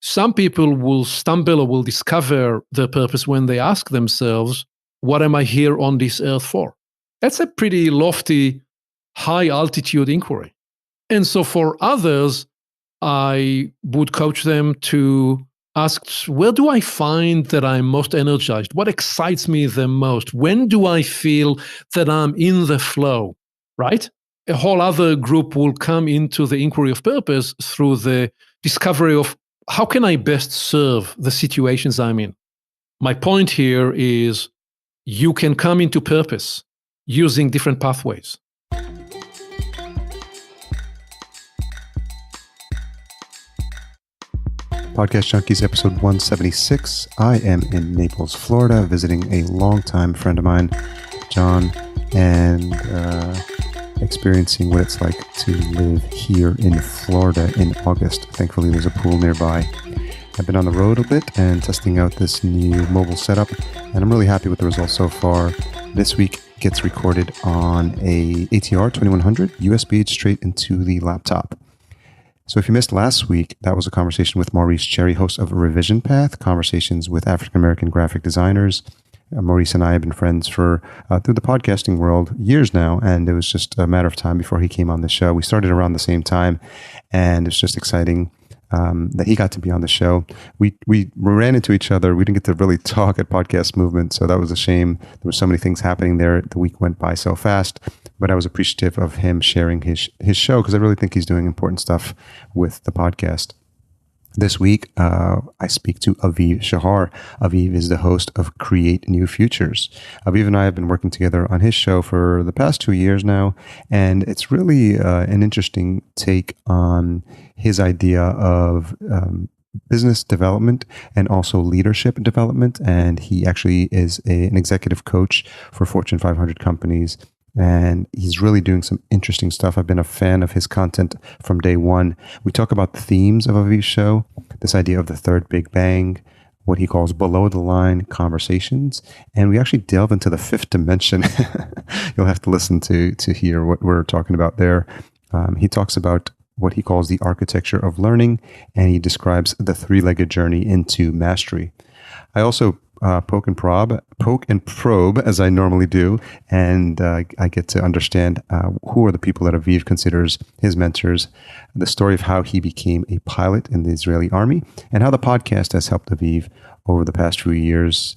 Some people will stumble or will discover their purpose when they ask themselves, what am I here on this earth for? That's a pretty lofty, high altitude inquiry. And so for others, I would coach them to ask, where do I find that I'm most energized? What excites me the most? When do I feel that I'm in the flow, right? A whole other group will come into the inquiry of purpose through the discovery of how can I best serve the situations I'm in? My point here is you can come into purpose using different pathways. Podcast Junkies, episode 176. I am in Naples, Florida, visiting a longtime friend of mine, John, and experiencing what it's like to live here in Florida in August. Thankfully, there's a pool nearby. I've been on the road a bit and testing out this new mobile setup, and I'm really happy with the results so far. This week gets recorded on a ATR 2100 USB straight into the laptop. So if you missed last week, that was a conversation with Maurice Cherry, host of Revision Path, conversations with African-American graphic designers. Maurice and I have been friends for through the podcasting world years now, and it was just a matter of time before he came on the show. We started around the same time, and it's just exciting that he got to be on the show. We ran into each other. We didn't get to really talk at Podcast Movement, so that was a shame. There were so many things happening there. The week went by so fast, but I was appreciative of him sharing his show because I really think he's doing important stuff with the podcast. This week, I speak to Aviv Shahar. Aviv is the host of Create New Futures. Aviv and I have been working together on his show for the past 2 years now, and it's really an interesting take on his idea of business development and also leadership development. And he actually is an executive coach for Fortune 500 companies. And he's really doing some interesting stuff. I've been a fan of his content from day one. We talk about the themes of Aviv's show, this idea of the third Big Bang, what he calls below the line conversations. And we actually delve into the fifth dimension. You'll have to listen to hear what we're talking about there. He talks about what he calls the architecture of learning, and he describes the three-legged journey into mastery. I also poke and probe as I normally do, and I get to understand who are the people that Aviv considers his mentors, the story of how he became a pilot in the Israeli army, and how the podcast has helped Aviv over the past few years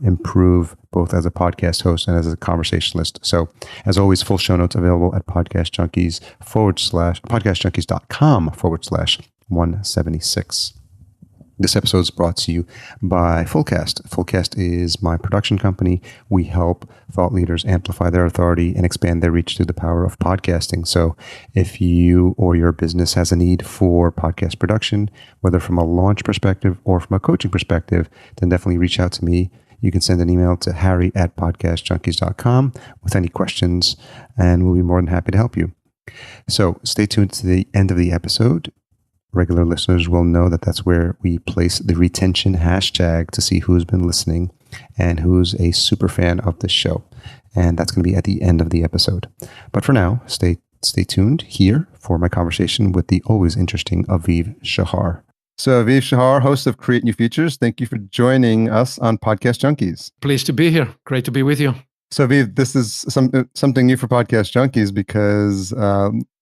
improve both as a podcast host and as a conversationalist. So, as always, full show notes available at podcastjunkies.com/176. This episode is brought to you by Fullcast. Fullcast is my production company. We help thought leaders amplify their authority and expand their reach through the power of podcasting. So if you or your business has a need for podcast production, whether from a launch perspective or from a coaching perspective, then definitely reach out to me. You can send an email to harry@podcastjunkies.com with any questions, and we'll be more than happy to help you. So stay tuned to the end of the episode. Regular listeners will know that that's where we place the retention hashtag to see who's been listening and who's a super fan of the show. And that's going to be at the end of the episode. But for now, stay tuned here for my conversation with the always interesting Aviv Shahar. So Aviv Shahar, host of Create New Futures, thank you for joining us on Podcast Junkies. Pleased to be here. Great to be with you. So Aviv, this is something new for Podcast Junkies because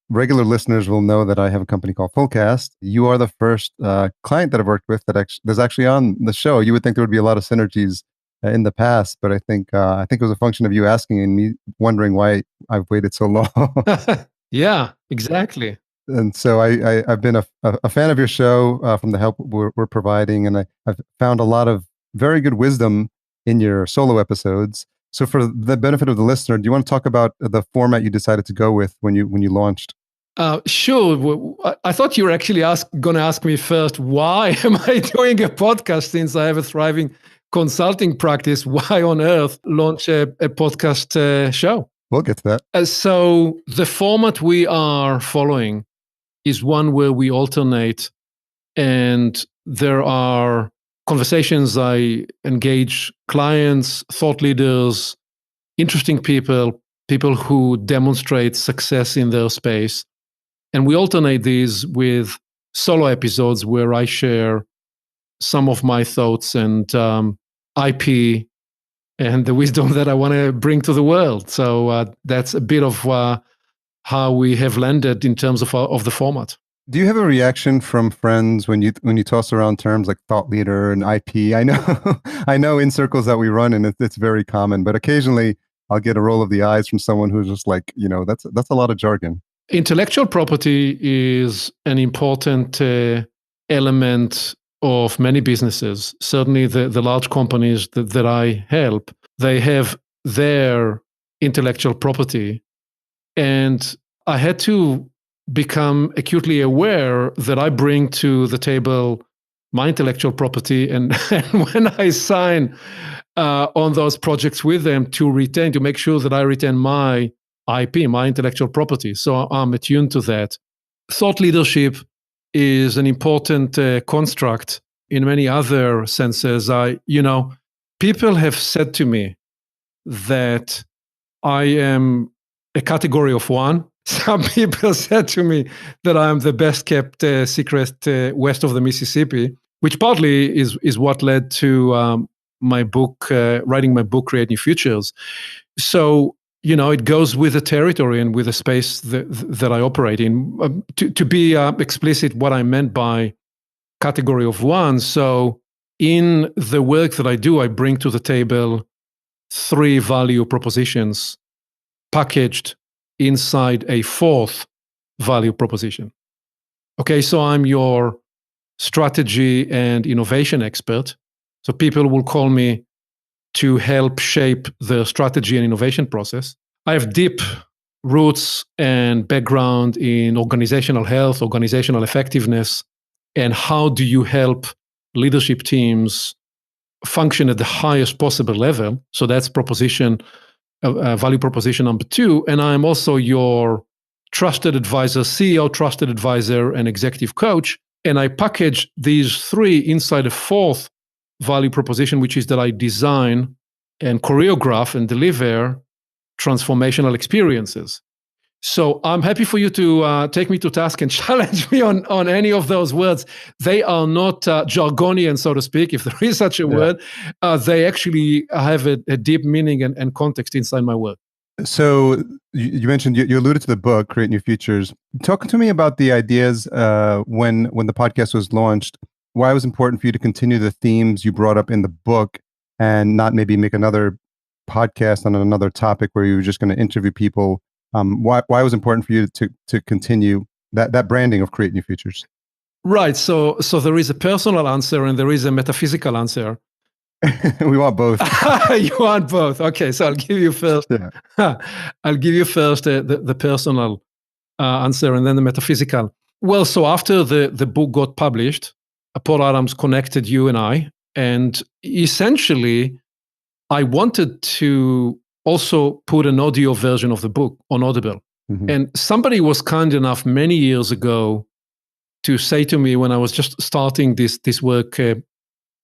regular listeners will know that I have a company called Fullcast. You are the first client that I've worked with that's actually on the show. You would think there would be a lot of synergies in the past, but I think it was a function of you asking and me wondering why I've waited so long. Yeah, exactly. And so I've been a fan of your show from the help we're providing, and I've found a lot of very good wisdom in your solo episodes. So for the benefit of the listener, do you want to talk about the format you decided to go with when you launched? Sure. I thought you were actually going to ask me first, why am I doing a podcast since I have a thriving consulting practice? Why on earth launch a podcast show? We'll get to that. So the format we are following is one where we alternate, and there are conversations. I engage clients, thought leaders, interesting people who demonstrate success in their space. And we alternate these with solo episodes where I share some of my thoughts and IP and the wisdom that I want to bring to the world. So that's a bit of how we have landed in terms of the format. Do you have a reaction from friends when you toss around terms like thought leader and IP? I know I know in circles that we run in, it's very common, but occasionally I'll get a roll of the eyes from someone who's just like, that's a lot of jargon. Intellectual property is an important element of many businesses. Certainly the large companies that I help, they have their intellectual property. And I had to become acutely aware that I bring to the table my intellectual property. And when I sign on those projects with them to make sure that I retain my IP, my intellectual property. So I'm attuned to that. Thought leadership is an important construct in many other senses. People have said to me that I am a category of one. Some people said to me that I am the best kept secret west of the Mississippi, which partly is what led to my book, writing my book, Create New Futures. So, it goes with the territory and with the space that I operate in. To be explicit, what I meant by category of one. So in the work that I do, I bring to the table 3 value propositions packaged inside a 4th value proposition. Okay, so I'm your strategy and innovation expert. So people will call me to help shape the strategy and innovation process. I have deep roots and background in organizational health, organizational effectiveness, and how do you help leadership teams function at the highest possible level. So that's value proposition number 2. And I'm also your trusted advisor, CEO, trusted advisor, and executive coach. And I package these 3 inside a 4th value proposition, which is that I design and choreograph and deliver transformational experiences. So I'm happy for you to take me to task and challenge me on any of those words. They are not jargonian, so to speak, if there is such a word. They actually have a deep meaning and context inside my work. So you mentioned, you alluded to the book, Create New Futures. Talk to me about the ideas when the podcast was launched, why it was important for you to continue the themes you brought up in the book and not maybe make another podcast on another topic where you were just going to interview people. Why it was important for you to continue that branding of Create New Futures? Right. So there is a personal answer and there is a metaphysical answer. We want both. You want both. Okay. So I'll give you first. Yeah. I'll give you first the personal answer and then the metaphysical. Well, so after the book got published, Paul Adams connected you and I, and essentially, I wanted to also put an audio version of the book on Audible. Mm-hmm. And somebody was kind enough many years ago to say to me when I was just starting this work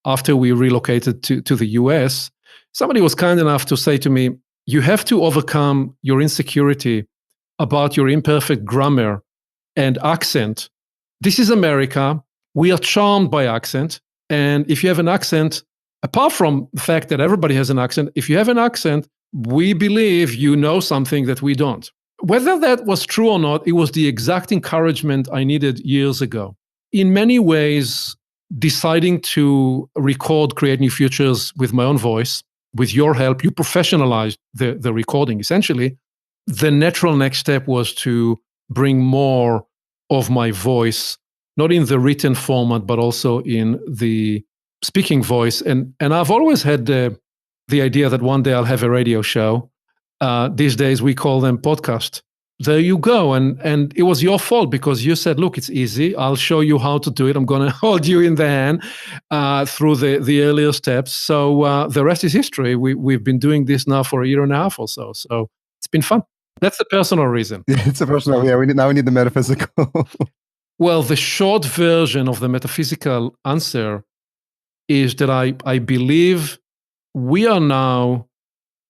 after we relocated to the US, somebody was kind enough to say to me, you have to overcome your insecurity about your imperfect grammar and accent. This is America. We are charmed by accent. And if you have an accent, apart from the fact that everybody has an accent, if you have an accent, we believe you know something that we don't. Whether that was true or not, it was the exact encouragement I needed years ago. In many ways, deciding to record Create New Futures with my own voice, with your help, you professionalized the recording. Essentially, the natural next step was to bring more of my voice, not in the written format, but also in the speaking voice. And I've always had the idea that one day I'll have a radio show. These days we call them podcast. There you go. And it was your fault because you said, look, it's easy. I'll show you how to do it. I'm going to hold you in the hand through the earlier steps. So the rest is history. We've been doing this now for a year and a half or so. So it's been fun. That's the personal reason. Yeah, it's a personal. Yeah, we need the metaphysical. Well, the short version of the metaphysical answer is that I believe we are now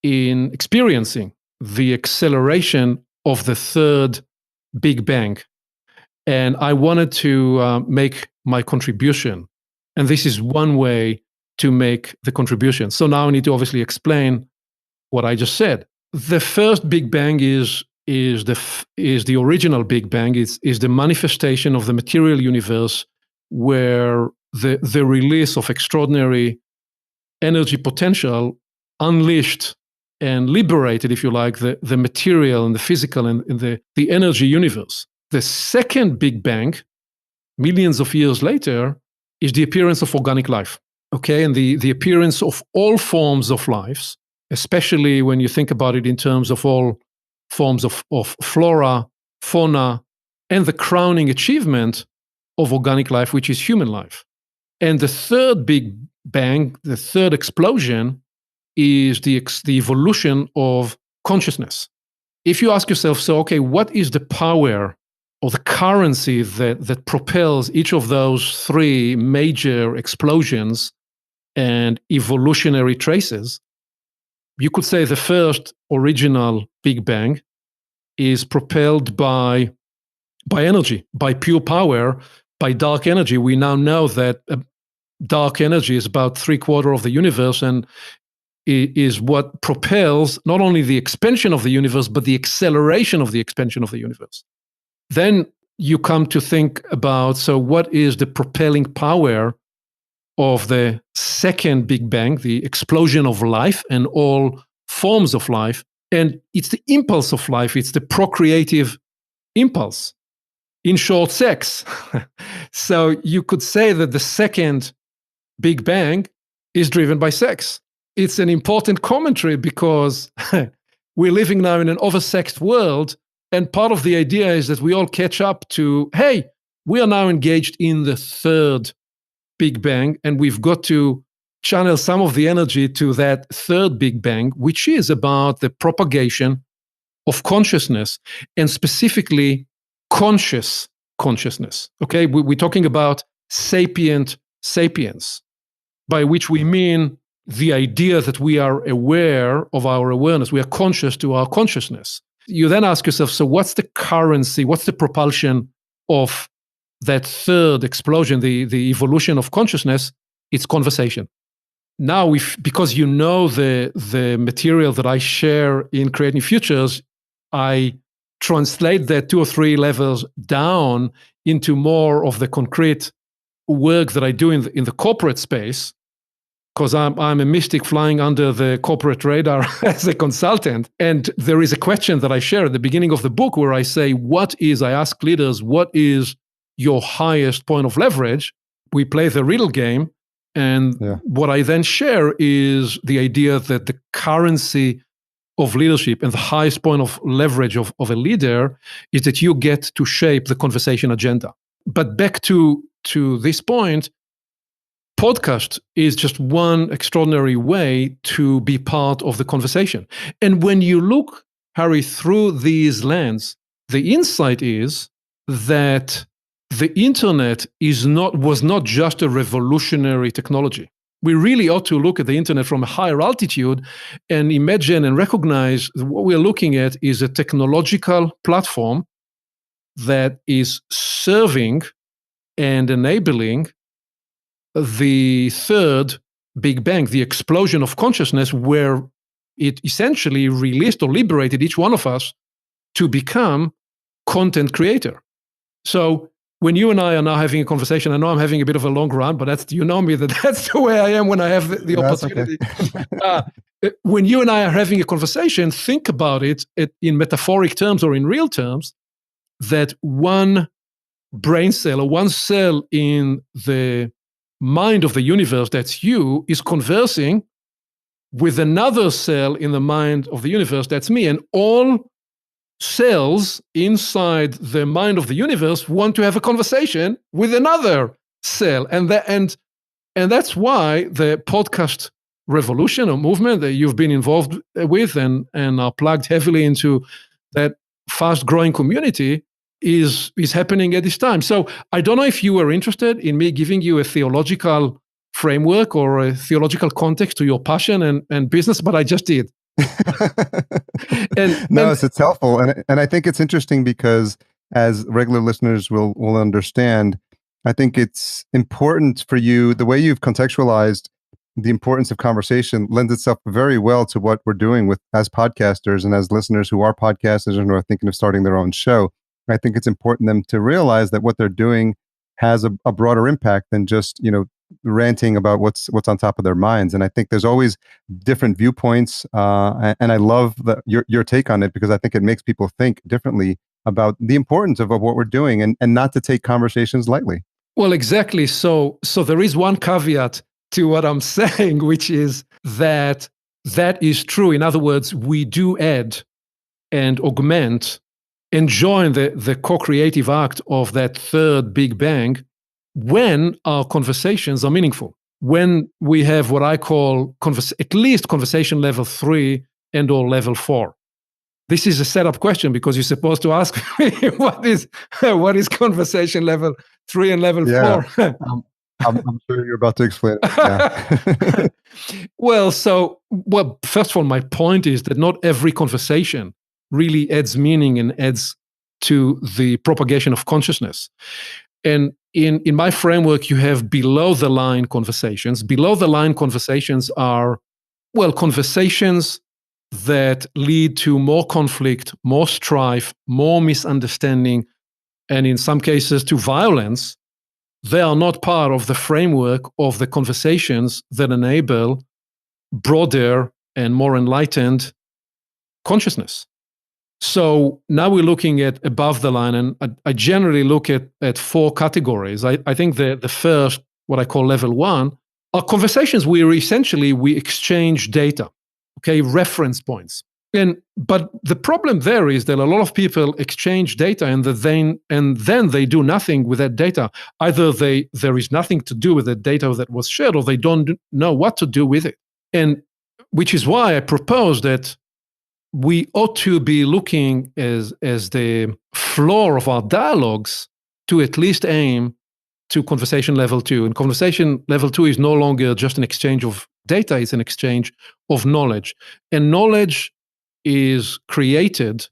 experiencing the acceleration of the 3rd Big Bang. And I wanted to make my contribution And this is one way to make the contribution. So now I need to obviously explain what I just said. The first Big Bang is the original Big Bang, is the manifestation of the material universe, where the release of extraordinary energy potential unleashed and liberated, if you like, the material and the physical and the energy universe. The second Big Bang, millions of years later, is the appearance of organic life. Okay, and the appearance of all forms of life, especially when you think about it in terms of all forms of flora, fauna, and the crowning achievement of organic life, which is human life. And the third Big Bang, the third explosion, is the evolution of consciousness. If you ask yourself, so, okay, what is the power or the currency that propels each of those three major explosions and evolutionary traces? You could say the first original Big Bang is propelled by energy, by pure power, by dark energy. We now know that dark energy is about 3/4 of the universe and is what propels not only the expansion of the universe, but the acceleration of the expansion of the universe. Then you come to think about, so what is the propelling power of the second Big Bang, the explosion of life and all forms of life? And it's the impulse of life, it's the procreative impulse. In short, sex. So you could say that the second Big Bang is driven by sex. It's an important commentary because we're living now in an oversexed world. And part of the idea is that we all catch up to, hey, we are now engaged in the third Big Bang, and we've got to channel some of the energy to that third Big Bang, which is about the propagation of consciousness, and specifically conscious consciousness. Okay, we're talking about sapient sapiens, by which we mean the idea that we are aware of our awareness, we are conscious to our consciousness. You then ask yourself, so what's the currency, what's the propulsion of that third explosion, the evolution of consciousness? It's conversation. Now, because you know the material that I share in Creating Futures, I translate that 2 or 3 levels down into more of the concrete work that I do in the corporate space, because I'm a mystic flying under the corporate radar as a consultant. And there is a question that I share at the beginning of the book where I say, I ask leaders, what is your highest point of leverage? We play the riddle game. And what I then share is the idea that the currency of leadership and the highest point of leverage of a leader is that you get to shape the conversation agenda. But back to this point, podcast is just one extraordinary way to be part of the conversation. And when you look, Harry, through these lens, the insight is that the internet was not just a revolutionary technology. We really ought to look at the internet from a higher altitude and imagine and recognize that what we're looking at is a technological platform that is serving and enabling the third Big Bang, the explosion of consciousness, where it essentially released or liberated each one of us to become content creator. So when you and I are now having a conversation, I know I'm having a bit of a long run, but that's the way I am when I have the opportunity. Okay. When you and I are having a conversation, think about it in metaphoric terms or in real terms, that one brain cell or one cell in the mind of the universe, that's you, is conversing with another cell in the mind of the universe, that's me. And all cells inside the mind of the universe want to have a conversation with another cell. And that's why the podcast revolution or movement that you've been involved with and are plugged heavily into that fast-growing community is happening at this time. So I don't know if you were interested in me giving you a theological framework or a theological context to your passion and business, but I just did. It's helpful. And I think it's interesting because, as regular listeners will understand, I think it's important for you, the way you've contextualized the importance of conversation lends itself very well to what we're doing with as podcasters and as listeners who are podcasters and who are thinking of starting their own show. I think it's important them to realize that what they're doing has a broader impact than just, ranting about what's on top of their minds. And I think there's always different viewpoints. And I love your take on it, because I think it makes people think differently about the importance of what we're doing, and not to take conversations lightly. Well, exactly. So there is one caveat to what I'm saying, which is that is true. In other words, we do add and augment and join the co-creative act of that third Big Bang when our conversations are meaningful. When we have what I call at least conversation level 3 and or level 4. This is a setup question, because you're supposed to ask me what is conversation level 3 and level 4. I'm sure you're about to explain it. Yeah. Well, first of all, my point is that not every conversation really adds meaning and adds to the propagation of consciousness. And in my framework, you have below the line conversations. Below the line conversations are, conversations that lead to more conflict, more strife, more misunderstanding, and in some cases to violence. They are not part of the framework of the conversations that enable broader and more enlightened consciousness. So now we're looking at above the line, and I generally look at 4 categories. I think the first, what I call level 1, are conversations where essentially we exchange data, reference points. But the problem there is that a lot of people exchange data and then they do nothing with that data. Either there is nothing to do with the data that was shared, or they don't know what to do with it. And which is why I propose that we ought to be looking as the floor of our dialogues to at least aim to conversation level 2. And conversation level 2 is no longer just an exchange of data, it's an exchange of knowledge. And knowledge is created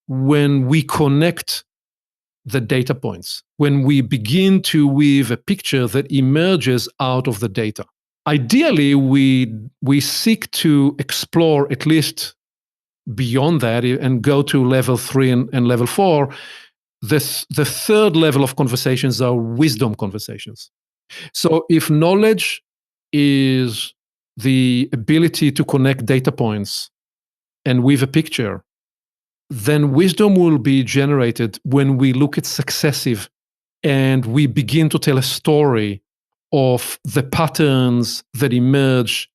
when we connect the data points, when we begin to weave a picture that emerges out of the data. Ideally, we seek to explore at least beyond that and go to level 3 and level 4. The third level of conversations are wisdom conversations. So if knowledge is the ability to connect data points and weave a picture, then wisdom will be generated when we look at successive and we begin to tell a story of the patterns that emerge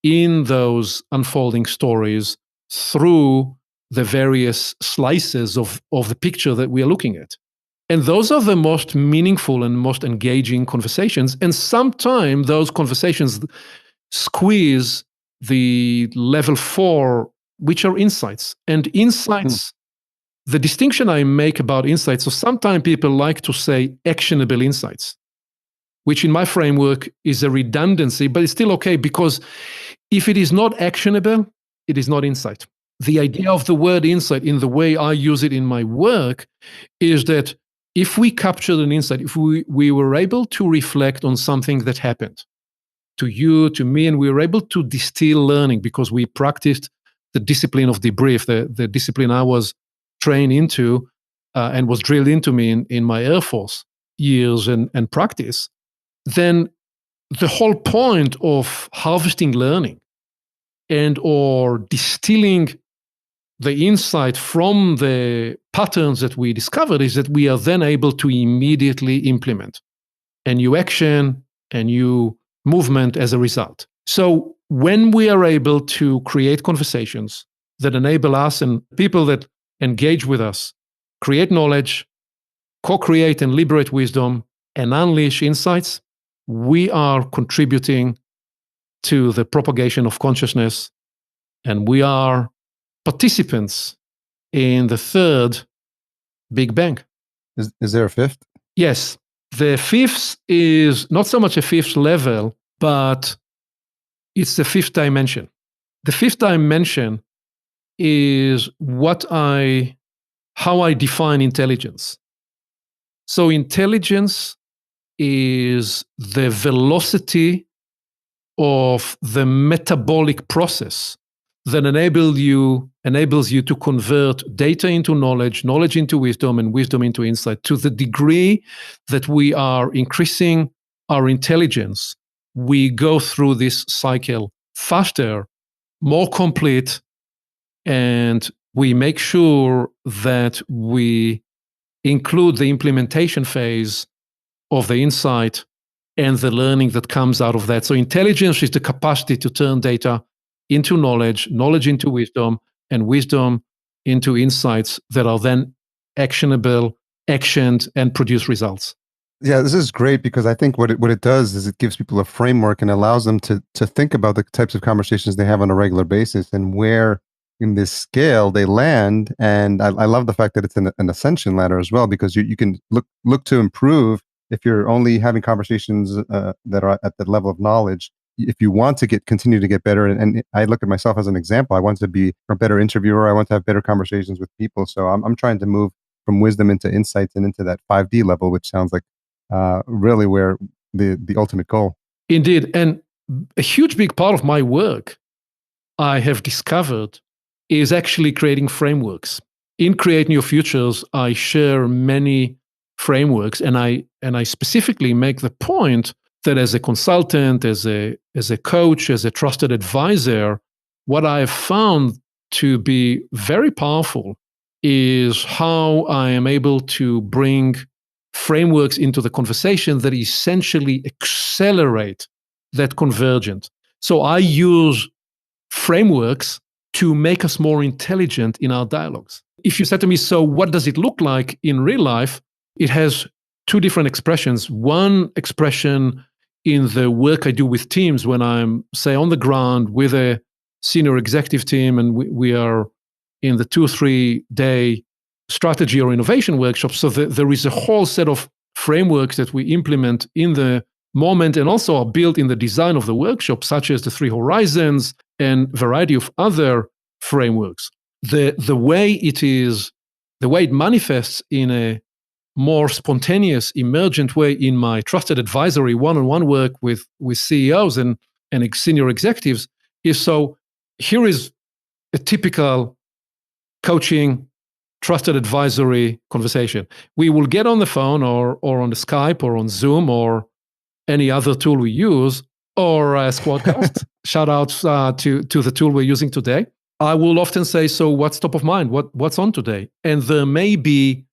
in those unfolding stories through the various slices of the picture that we are looking at. And those are the most meaningful and most engaging conversations. And sometimes those conversations squeeze the level 4, which are insights. And insights, the distinction I make about insights, so sometimes people like to say actionable insights, which in my framework is a redundancy, but it's still okay, because if it is not actionable, it is not insight. The idea of the word insight, in the way I use it in my work, is that if we captured an insight, if we were able to reflect on something that happened to you, to me, and we were able to distill learning because we practiced the discipline of debrief, the discipline I was trained into and was drilled into me in my Air Force years and practice, then the whole point of harvesting learning and or distilling the insight from the patterns that we discovered is that we are then able to immediately implement a new action, a new movement as a result. So when we are able to create conversations that enable us and people that engage with us, create knowledge, co-create and liberate wisdom, and unleash insights, we are contributing to the propagation of consciousness, and we are participants in the third Big Bang. Is there a fifth? Yes. The fifth is not so much a fifth level, but it's the fifth dimension. The fifth dimension is how I define intelligence. So intelligence is the velocity of the metabolic process that enables you to convert data into knowledge, knowledge into wisdom, and wisdom into insight. To the degree that we are increasing our intelligence, we go through this cycle faster, more complete, and we make sure that we include the implementation phase of the insight and the learning that comes out of that. So intelligence is the capacity to turn data into knowledge, knowledge into wisdom, and wisdom into insights that are then actionable, actioned, and produce results. Yeah, this is great because I think what it does is it gives people a framework and allows them to think about the types of conversations they have on a regular basis and where in this scale they land. And I love the fact that it's an ascension ladder as well, because you can look to improve if you're only having conversations that are at the level of knowledge. If you want to continue to get better, and I look at myself as an example, I want to be a better interviewer. I want to have better conversations with people. So I'm trying to move from wisdom into insights and into that 5D level, which sounds like really where the ultimate goal. Indeed. And a huge big part of my work, I have discovered, is actually creating frameworks. In Create New Futures, I share many frameworks, and I specifically make the point that as a consultant, as a coach, as a trusted advisor, what I have found to be very powerful is how I am able to bring frameworks into the conversation that essentially accelerate that convergence. So I use frameworks to make us more intelligent in our dialogues. If you said to me, so what does it look like in real life? It has two different expressions. One expression in the work I do with teams when I'm, say, on the ground with a senior executive team, and we are in the 2-3 day strategy or innovation workshop. So there is a whole set of frameworks that we implement in the moment and also are built in the design of the workshop, such as the 3 horizons and variety of other frameworks. The way it manifests in a more spontaneous, emergent way in my trusted advisory one-on-one work with CEOs and senior executives is, so here is a typical coaching, trusted advisory conversation. We will get on the phone or on the Skype or on Zoom or any other tool we use, or Squadcast. Shout out to the tool we're using today. I will often say, so what's top of mind? What's on today? And there may be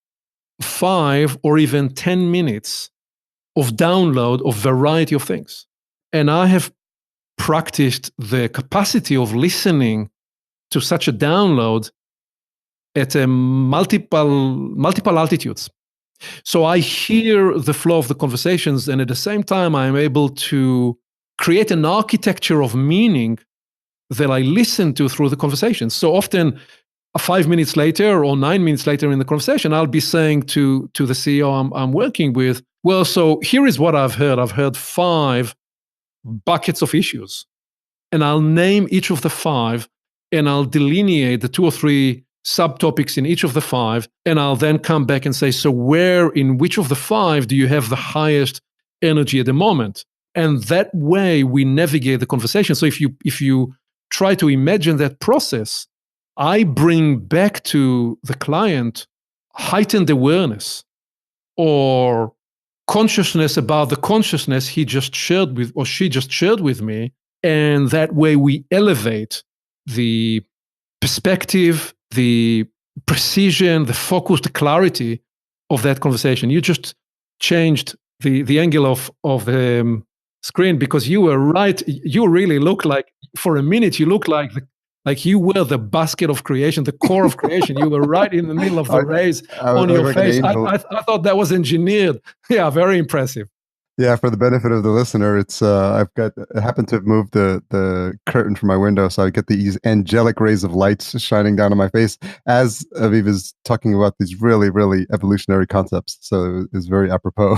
5 or even 10 minutes of download of variety of things. And I have practiced the capacity of listening to such a download at a multiple altitudes. So I hear the flow of the conversations, and at the same time, I'm able to create an architecture of meaning that I listen to through the conversations. So often, 5 minutes later or 9 minutes later in the conversation, I'll be saying to the CEO I'm working with, well, so here is what I've heard. I've heard 5 buckets of issues. And I'll name each of the 5, and I'll delineate the 2 or 3 subtopics in each of the 5, and I'll then come back and say, so where in which of the 5 do you have the highest energy at the moment? And that way we navigate the conversation. So if you try to imagine that process, I bring back to the client heightened awareness or consciousness about the consciousness he just shared with, or she just shared with me. And that way we elevate the perspective, the precision, the focus, the clarity of that conversation. You just changed the angle of the screen because you were right. You really look like, for a minute, you look like you were the basket of creation, the core of creation. You were right in the middle of the rays on your face. I thought that was engineered. Yeah, very impressive. Yeah, for the benefit of the listener, it's I happened to have moved the curtain from my window, so I get these angelic rays of light shining down on my face as Aviv is talking about these really, really evolutionary concepts. So it's very apropos.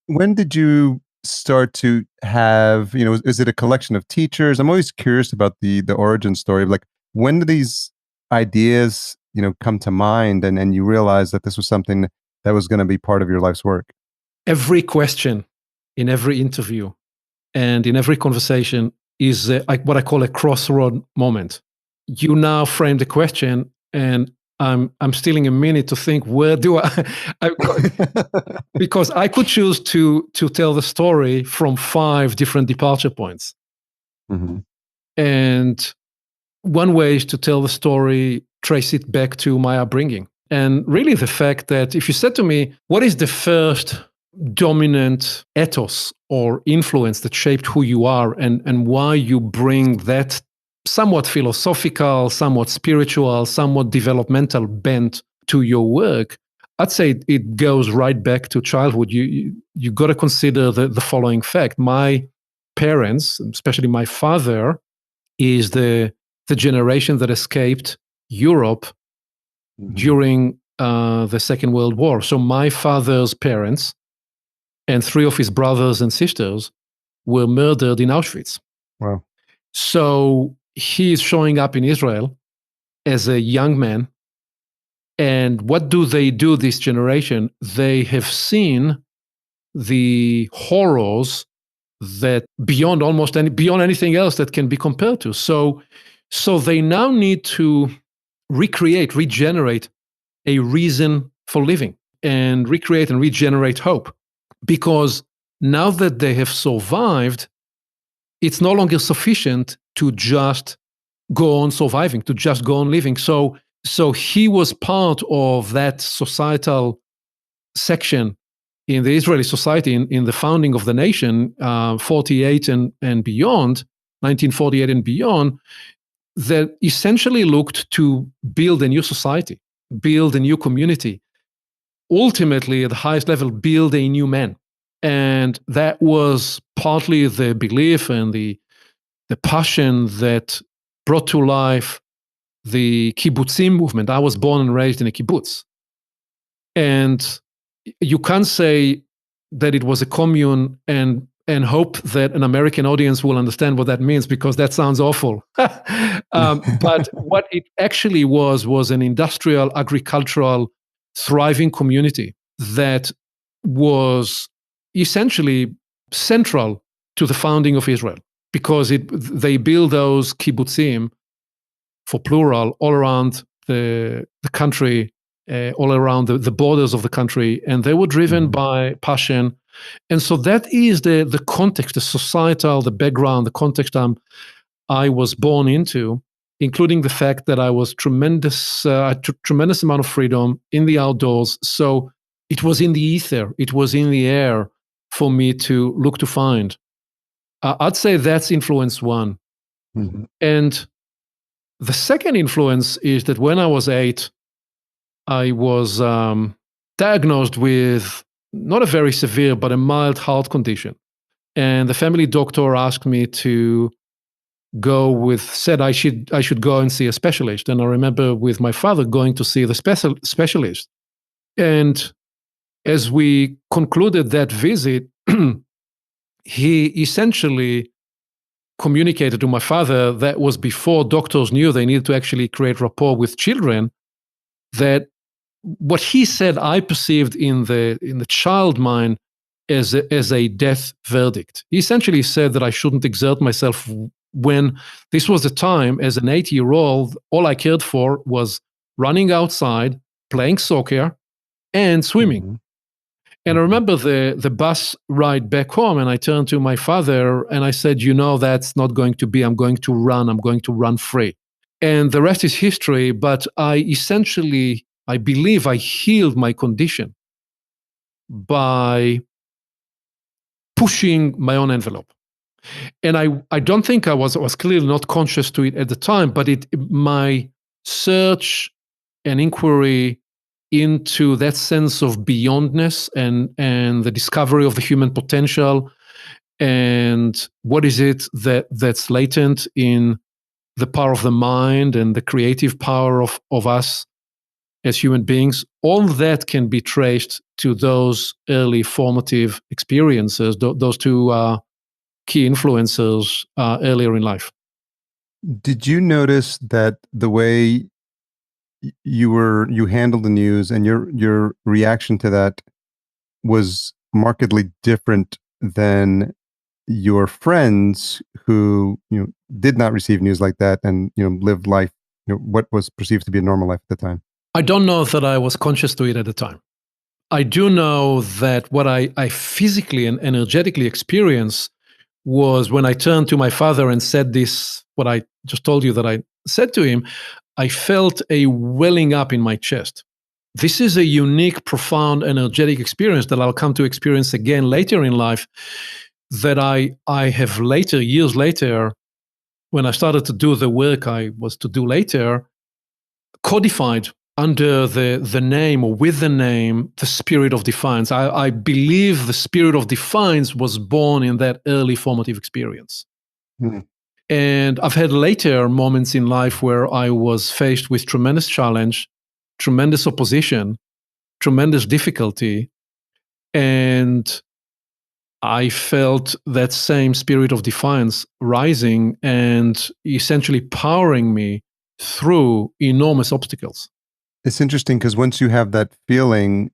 When did you start to have, is it a collection of teachers? I'm always curious about the origin story. Like, when do these ideas, come to mind and you realize that this was something that was going to be part of your life's work? every question in every interview and in every conversation is what I call a crossroad moment. You now frame the question, and I'm stealing a minute to think, where do because I could choose to tell the story from 5 different departure points. Mm-hmm. And one way is to tell the story, trace it back to my upbringing. And really the fact that if you said to me, what is the first dominant ethos or influence that shaped who you are, and why you bring that somewhat philosophical, somewhat spiritual, somewhat developmental bent to your work, I'd say it goes right back to childhood. You got to consider the following fact. My parents, especially my father, is the generation that escaped Europe during the Second World War. So my father's parents and 3 of his brothers and sisters were murdered in Auschwitz. Wow. So he is showing up in Israel as a young man. And what do, this generation? They have seen the horrors that beyond anything else that can be compared to. So they now need to regenerate a reason for living, and recreate and regenerate hope. Because now that they have survived, it's no longer sufficient to just go on surviving, to just go on living. So he was part of that societal section in the Israeli society in the founding of the nation, 48 and beyond, 1948 and beyond, that essentially looked to build a new society, build a new community, ultimately at the highest level, build a new man. And that was partly the belief and the passion that brought to life the kibbutzim movement. I was born and raised in a kibbutz. And you can't say that it was a commune and hope that an American audience will understand what that means, because that sounds awful. But what it actually was an industrial, agricultural, thriving community that was essentially central to the founding of Israel, because they built those kibbutzim, for plural, all around the country, all around the borders of the country, and they were driven by passion. And so that is the context, the societal, the background, the context I was born into, including the fact that I was tremendous amount of freedom in the outdoors. So it was in the ether, it was in the air for me to look to find. I'd say that's influence 1. Mm-hmm. And the second influence is that when I was 8, I was diagnosed with not a very severe, but a mild heart condition. And the family doctor asked me to said I should go and see a specialist. And I remember with my father going to see the specialist. And as we concluded that visit, he essentially communicated to my father, that was before doctors knew they needed to actually create rapport with children, that what he said I perceived in the child mind as a death verdict. He essentially said that I shouldn't exert myself, when this was the time, as an 8-year-old, all I cared for was running outside, playing soccer, and swimming. Mm-hmm. And I remember the bus ride back home, and I turned to my father and I said, that's not going to be. I'm going to run free. And the rest is history, but I believe I healed my condition by pushing my own envelope. And I don't think I was clearly not conscious to it at the time, but my search and inquiry into that sense of beyondness and the discovery of the human potential, and what is it that's latent in the power of the mind and the creative power of us as human beings, all that can be traced to those early formative experiences, those 2 key influencers earlier in life. Did you notice that the way you handled the news and your reaction to that was markedly different than your friends who did not receive news like that and lived life, what was perceived to be a normal life at the time? I don't know that I was conscious to it at the time. I do know that what I physically and energetically experienced was when I turned to my father and said this, what I just told you that I said to him, I felt a welling up in my chest. This is a unique, profound, energetic experience that I'll come to experience again later in life, that I have later, years later, when I started to do the work I was to do later, codified under the name, or with the name, the spirit of defiance. I believe the spirit of defiance was born in that early formative experience. Hmm. And I've had later moments in life where I was faced with tremendous challenge, tremendous opposition, tremendous difficulty, and I felt that same spirit of defiance rising and essentially powering me through enormous obstacles. It's interesting because once you have that feeling,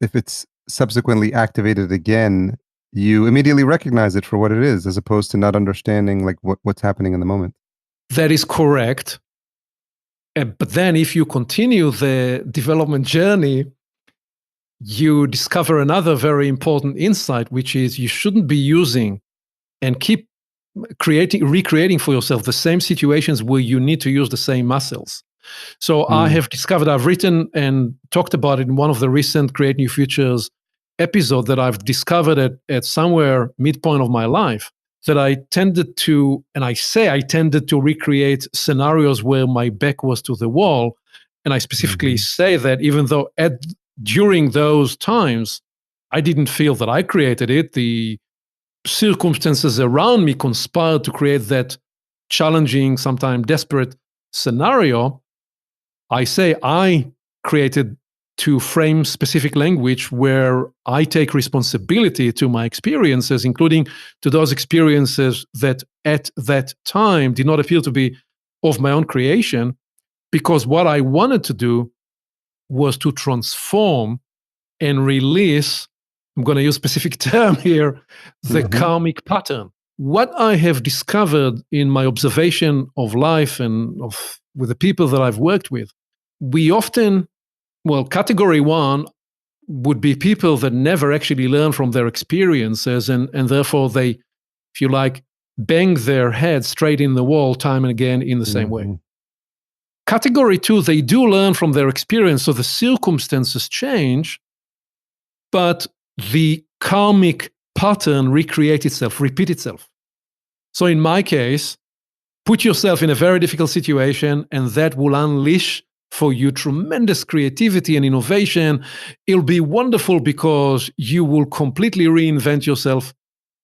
if it's subsequently activated again, you immediately recognize it for what it is, as opposed to not understanding like what's happening in the moment. That is correct. But then if you continue the development journey, you discover another very important insight, which is you shouldn't be using and keep recreating for yourself the same situations where you need to use the same muscles. So I have discovered, I've written and talked about it in one of the recent Create New Futures episode, that I've discovered at somewhere midpoint of my life, that I tended to recreate scenarios where my back was to the wall. And I specifically say that even though during those times, I didn't feel that I created it, the circumstances around me conspired to create that challenging, sometimes desperate scenario. I say I created, to frame specific language where I take responsibility to my experiences, including to those experiences that at that time did not appear to be of my own creation, because what I wanted to do was to transform and release, I'm going to use a specific term here, the karmic pattern. What I have discovered in my observation of life and with the people that I've worked with, we often, category one would be people that never actually learn from their experiences, and therefore they, if you like, bang their head straight in the wall time and again in the same way. Category two, they do learn from their experience, so the circumstances change, but the karmic pattern repeat itself. So in my case, put yourself in a very difficult situation, and that will unleash for you tremendous creativity and innovation. It'll be wonderful because you will completely reinvent yourself.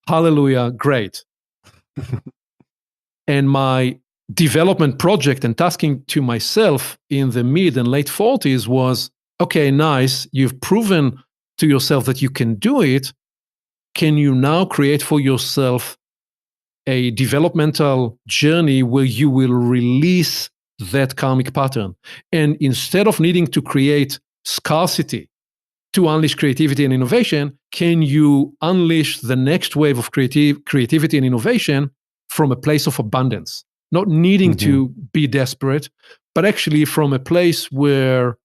Hallelujah, great. And my development project and tasking to myself in the mid and late 40s was, okay, nice, you've proven to yourself that you can do it. Can you now create for yourself a developmental journey where you will release that karmic pattern? And instead of needing to create scarcity to unleash creativity and innovation, can you unleash the next wave of creativity and innovation from a place of abundance? Not needing to be desperate, but actually from a place where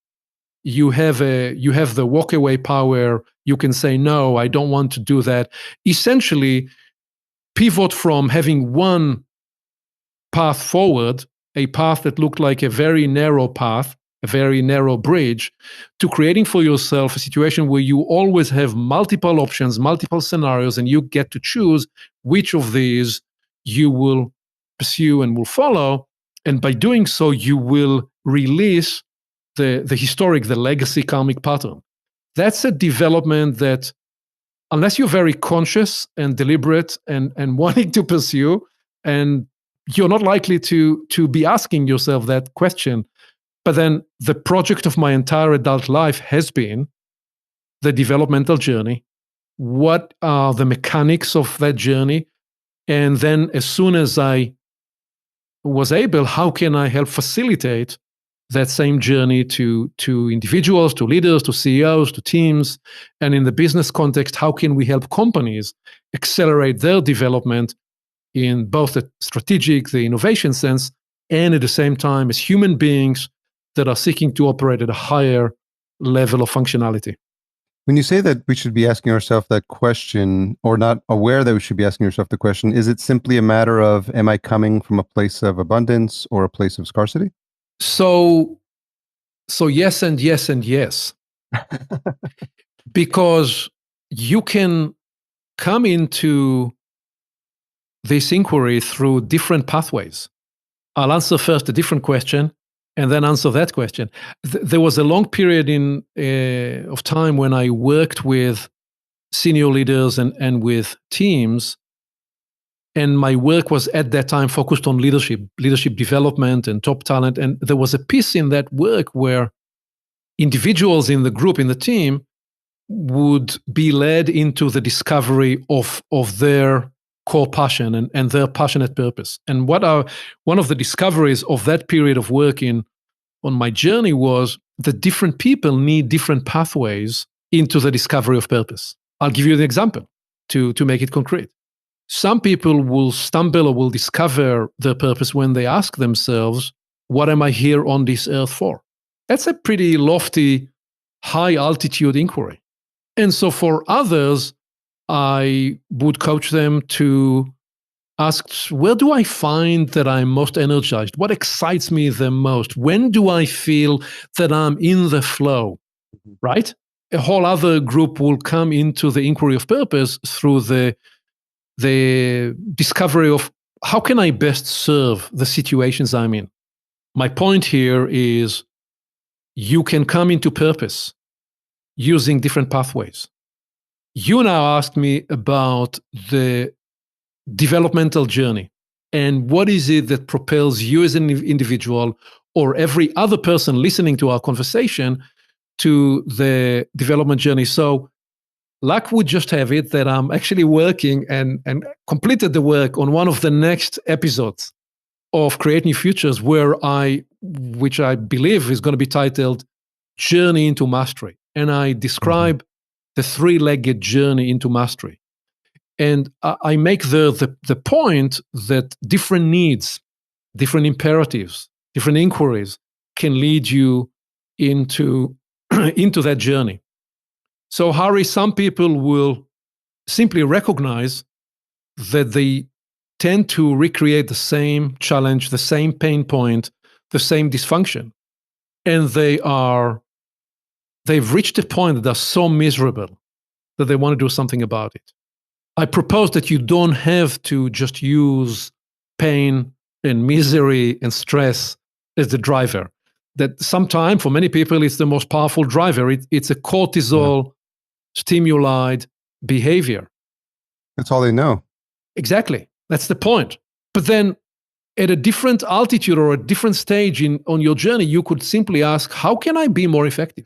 you have the walkaway power. You can say, no, I don't want to do that. Essentially, pivot from having one path forward, a path that looked like a very narrow path, a very narrow bridge, to creating for yourself a situation where you always have multiple options, multiple scenarios, and you get to choose which of these you will pursue and will follow. And by doing so, you will release the legacy karmic pattern. That's a development that, unless you're very conscious and deliberate and wanting to pursue, and you're not likely to be asking yourself that question. But then the project of my entire adult life has been the developmental journey. What are the mechanics of that journey? And then as soon as I was able, how can I help facilitate that same journey to individuals, to leaders, to CEOs, to teams. And in the business context, how can we help companies accelerate their development in both the strategic, the innovation sense, and at the same time as human beings that are seeking to operate at a higher level of functionality? When you say that we should be asking ourselves that question, or not aware that we should be asking ourselves the question, is it simply a matter of, am I coming from a place of abundance or a place of scarcity? So yes and yes and yes. Because you can come into this inquiry through different pathways. I'll answer first a different question and then answer that question. There was a long period of time when I worked with senior leaders and with teams, and my work was at that time focused on leadership development and top talent. And there was a piece in that work where individuals in the group, in the team, would be led into the discovery of their core passion and their passionate purpose. And one of the discoveries of that period of work on my journey was that different people need different pathways into the discovery of purpose. I'll give you an example to make it concrete. Some people will stumble or will discover their purpose when they ask themselves, what am I here on this earth for? That's a pretty lofty, high altitude inquiry. And so for others, I would coach them to ask, where do I find that I'm most energized? What excites me the most? When do I feel that I'm in the flow, right? A whole other group will come into the inquiry of purpose through the discovery of, how can I best serve the situations I'm in? My point here is, you can come into purpose using different pathways. You now asked me about the developmental journey and what is it that propels you as an individual or every other person listening to our conversation to the development journey. So luck would just have it that I'm actually working and completed the work on one of the next episodes of Create New Futures, which I believe is going to be titled Journey into Mastery. And I describe the three-legged journey into mastery. And I make the point that different needs, different imperatives, different inquiries can lead you into that journey. So, Harry, some people will simply recognize that they tend to recreate the same challenge, the same pain point, the same dysfunction. And they've reached a point that they're so miserable that they want to do something about it. I propose that you don't have to just use pain and misery and stress as the driver. That sometimes, for many people, it's the most powerful driver. It's a cortisol stimuli behavior. That's all they know. Exactly. That's the point. But then at a different altitude or a different stage on your journey, you could simply ask, how can I be more effective?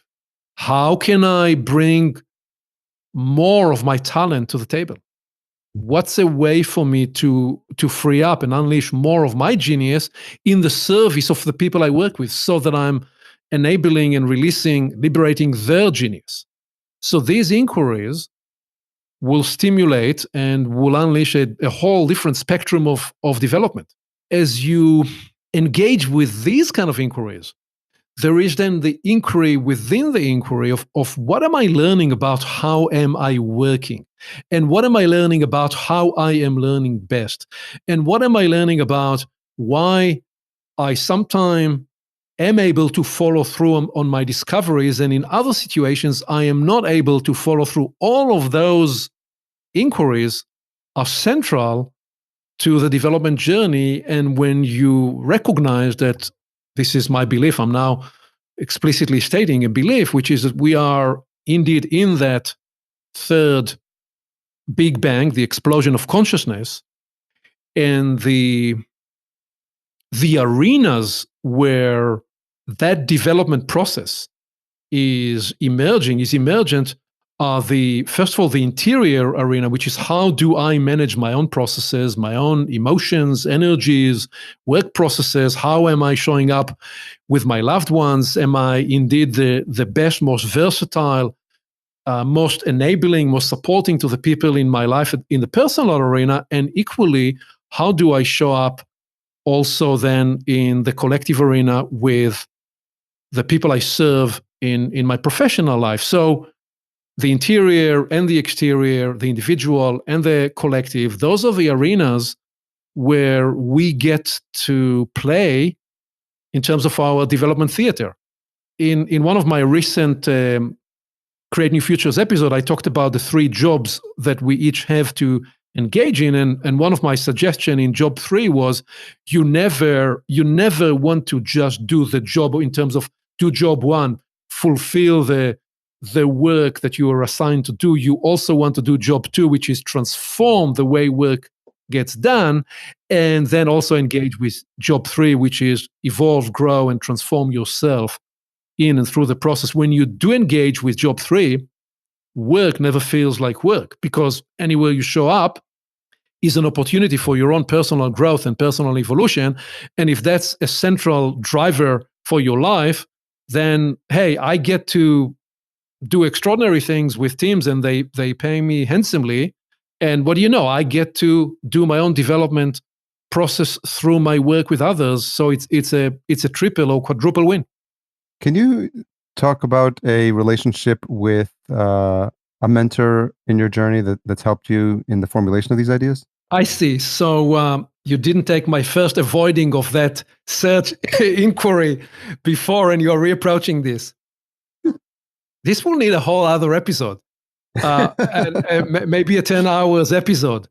How can I bring more of my talent to the table? What's a way for me to free up and unleash more of my genius in the service of the people I work with, so that I'm enabling and liberating their genius? So these inquiries will stimulate and will unleash a whole different spectrum of development. As you engage with these kind of inquiries, there is then the inquiry within the inquiry of what am I learning about how am I working? And what am I learning about how I am learning best? And what am I learning about why I sometimes am able to follow through on my discoveries, and in other situations, I am not able to follow through? All of those inquiries are central to the development journey. And when you recognize that this is my belief, I'm now explicitly stating a belief, which is that we are indeed in that third Big Bang, the explosion of consciousness, and the arenas where that development process is emergent are first of all, the interior arena, which is how do I manage my own processes, my own emotions, energies, work processes? How am I showing up with my loved ones? Am I indeed the best, most versatile, most enabling, most supporting to the people in my life in the personal arena? And equally, how do I show up also then in the collective arena with the people I serve in my professional life? So the interior and the exterior, the individual and the collective, those are the arenas where we get to play in terms of our development theater. In one of my recent Create New Futures episode, I talked about the 3 jobs that we each have to engage in. And one of my suggestions in job 3 was you never want to just do the job in terms of do job 1, fulfill the work that you are assigned to do. You also want to do job 2, which is transform the way work gets done, and then also engage with job 3, which is evolve, grow, and transform yourself in and through the process. When you do engage with job 3, work never feels like work, because anywhere you show up is an opportunity for your own personal growth and personal evolution. And if that's a central driver for your life, then, hey, I get to do extraordinary things with teams and they pay me handsomely. And what do you know? I get to do my own development process through my work with others. So it's a triple or quadruple win. Can you talk about a relationship with a mentor in your journey that's helped you in the formulation of these ideas? I see. So you didn't take my first avoiding of that search inquiry before, and you're reapproaching this. This will need a whole other episode, and maybe a 10 hours episode.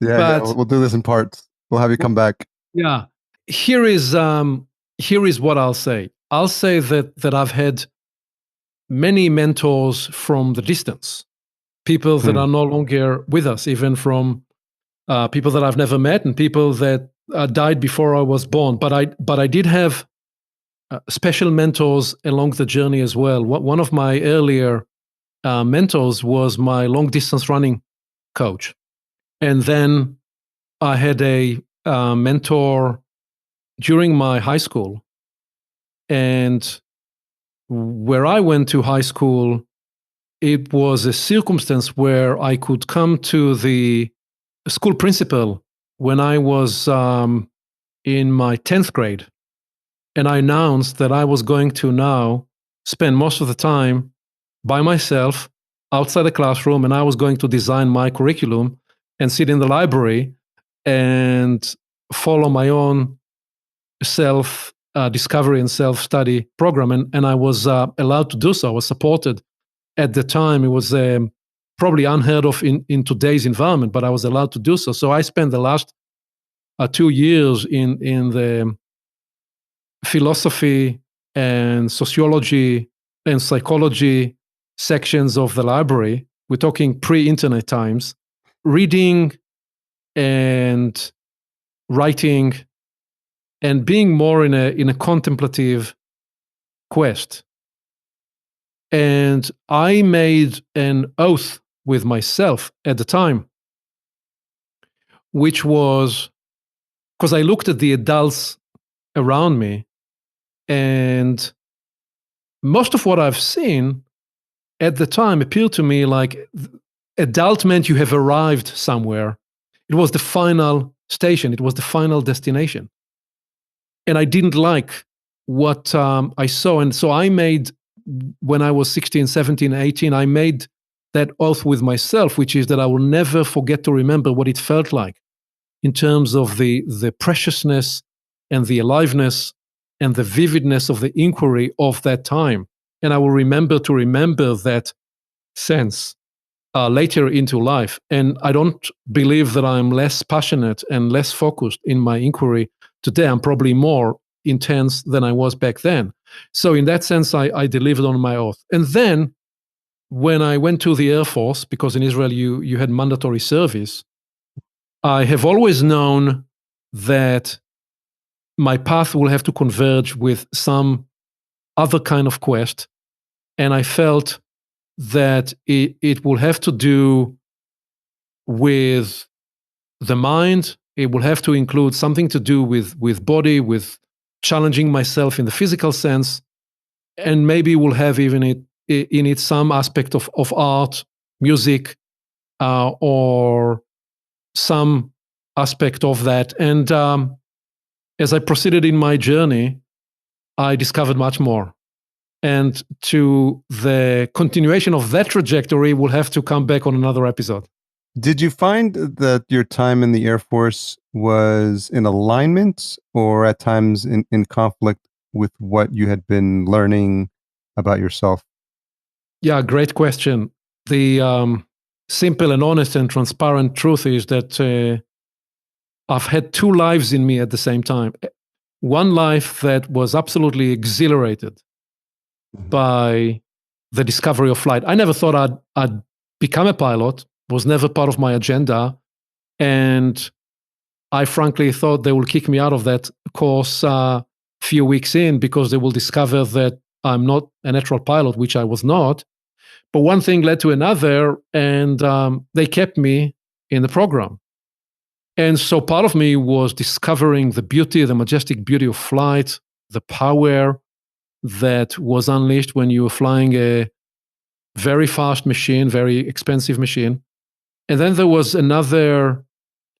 Yeah, we'll do this in parts. We'll have you come back. Yeah. Here is what I'll say. I'll say that I've had many mentors from the distance, people that are no longer with us, even from people that I've never met and people that died before I was born. But I did have special mentors along the journey as well. One of my earlier mentors was my long distance running coach. And then I had a mentor during my high school. And where I went to high school, it was a circumstance where I could come to the school principal when I was in my 10th grade. And I announced that I was going to now spend most of the time by myself outside the classroom, and I was going to design my curriculum and sit in the library and follow my own self-discovery and self-study program. And I was allowed to do so. I was supported at the time. It was probably unheard of in today's environment, but I was allowed to do so. So I spent the last 2 years in the philosophy and sociology and psychology sections of the library. We're talking pre-internet times, reading and writing and being more in a contemplative quest. And I made an oath with myself at the time, which was because I looked at the adults around me, and most of what I've seen at the time appeared to me like adult meant you have arrived somewhere. It was the final station. It was the final destination. And I didn't like what I saw. And so I made, when I was 16, 17, 18, I made that oath with myself, which is that I will never forget to remember what it felt like in terms of the preciousness and the aliveness and the vividness of the inquiry of that time. And I will remember that sense later into life. And I don't believe that I'm less passionate and less focused in my inquiry today. I'm probably more intense than I was back then. So in that sense, I delivered on my oath. And then when I went to the Air Force, because in Israel you had mandatory service, I have always known that my path will have to converge with some other kind of quest. And I felt that it will have to do with the mind. It will have to include something to do with body, with challenging myself in the physical sense, and maybe will have even in it some aspect of art, music, or some aspect of that. And as I proceeded in my journey, I discovered much more. And to the continuation of that trajectory, we'll have to come back on another episode. Did you find that your time in the Air Force was in alignment or at times in conflict with what you had been learning about yourself? Yeah, great question. The simple and honest and transparent truth is that I've had two lives in me at the same time. One life that was absolutely exhilarated by the discovery of flight. I never thought I'd become a pilot, was never part of my agenda. And I frankly thought they will kick me out of that course a few weeks in because they will discover that I'm not a natural pilot, which I was not. But one thing led to another, and they kept me in the program. And so part of me was discovering the beauty, the majestic beauty of flight, the power that was unleashed when you were flying a very fast machine, very expensive machine. And then there was another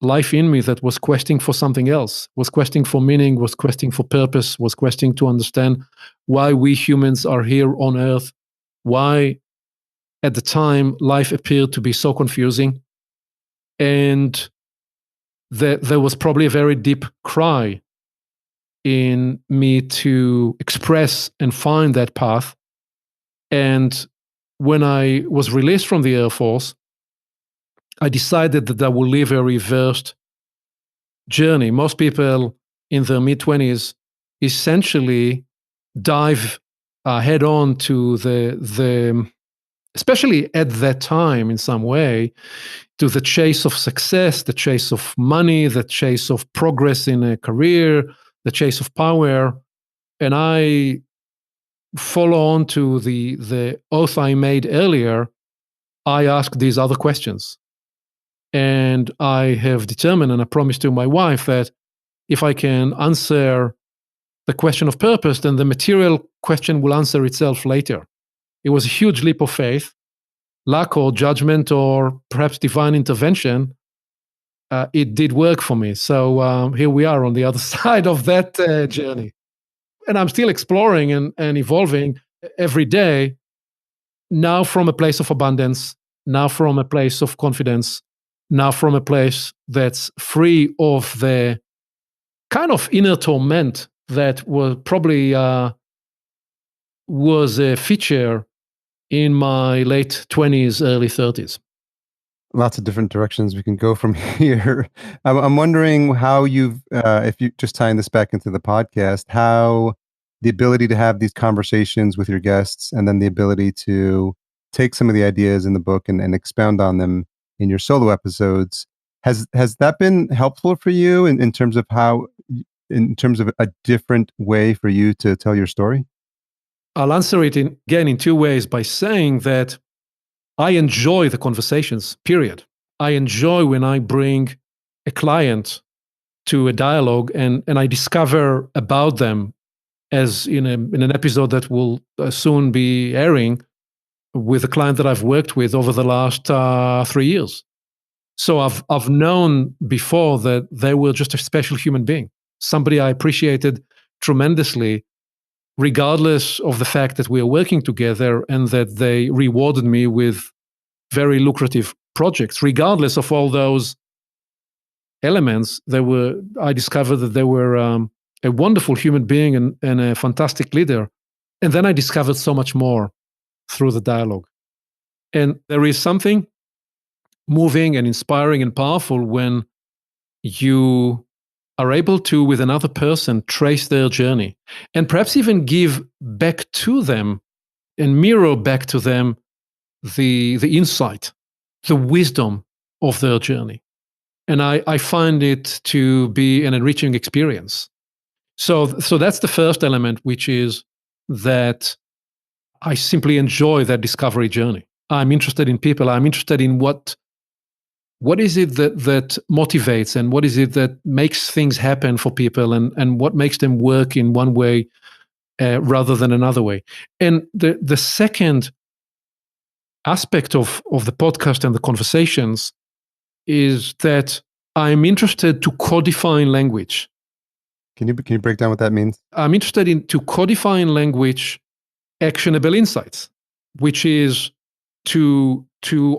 life in me that was questing for something else, was questing for meaning, was questing for purpose, was questing to understand why we humans are here on Earth, why at the time life appeared to be so confusing. And there was probably a very deep cry in me to express and find that path. And when I was released from the Air Force, I decided that I will live a reversed journey. Most people in their mid-20s essentially dive head on to the especially at that time in some way, to the chase of success, the chase of money, the chase of progress in a career, the chase of power. And I follow on to the oath I made earlier. I asked these other questions. And I have determined, and I promised to my wife, that if I can answer the question of purpose, then the material question will answer itself later. It was a huge leap of faith, luck or judgment or perhaps divine intervention. It did work for me. So here we are on the other side of that journey. And I'm still exploring and evolving every day, now from a place of abundance, now from a place of confidence, now from a place that's free of the kind of inner torment that was probably was a feature in my late 20s, early 30s. Lots of different directions we can go from here. I'm wondering how you've, if you just tying this back into the podcast, how the ability to have these conversations with your guests and then the ability to take some of the ideas in the book and expound on them in your solo episodes, has that been helpful for you in terms of how, in terms of a different way for you to tell your story? I'll answer it again in two ways by saying that I enjoy the conversations, period. I enjoy when I bring a client to a dialogue and I discover about them, as in an episode that will soon be airing with a client that I've worked with over the last 3 years. So I've known before that they were just a special human being, somebody I appreciated tremendously, regardless of the fact that we are working together and that they rewarded me with very lucrative projects. Regardless of all those elements, I discovered that they were a wonderful human being and a fantastic leader. And then I discovered so much more through the dialogue. And there is something moving and inspiring and powerful when you are able to, with another person, trace their journey and perhaps even give back to them and mirror back to them the insight, the wisdom of their journey. And I find it to be an enriching experience. So that's the first element, which is that I simply enjoy that discovery journey. I'm interested in people. I'm interested in what is it that motivates, and what is it that makes things happen for people, and what makes them work in one way rather than another way. And the second aspect of the podcast and the conversations is that I'm interested to codify in language. Can you break down what that means? I'm interested in to codify in language actionable insights, which is to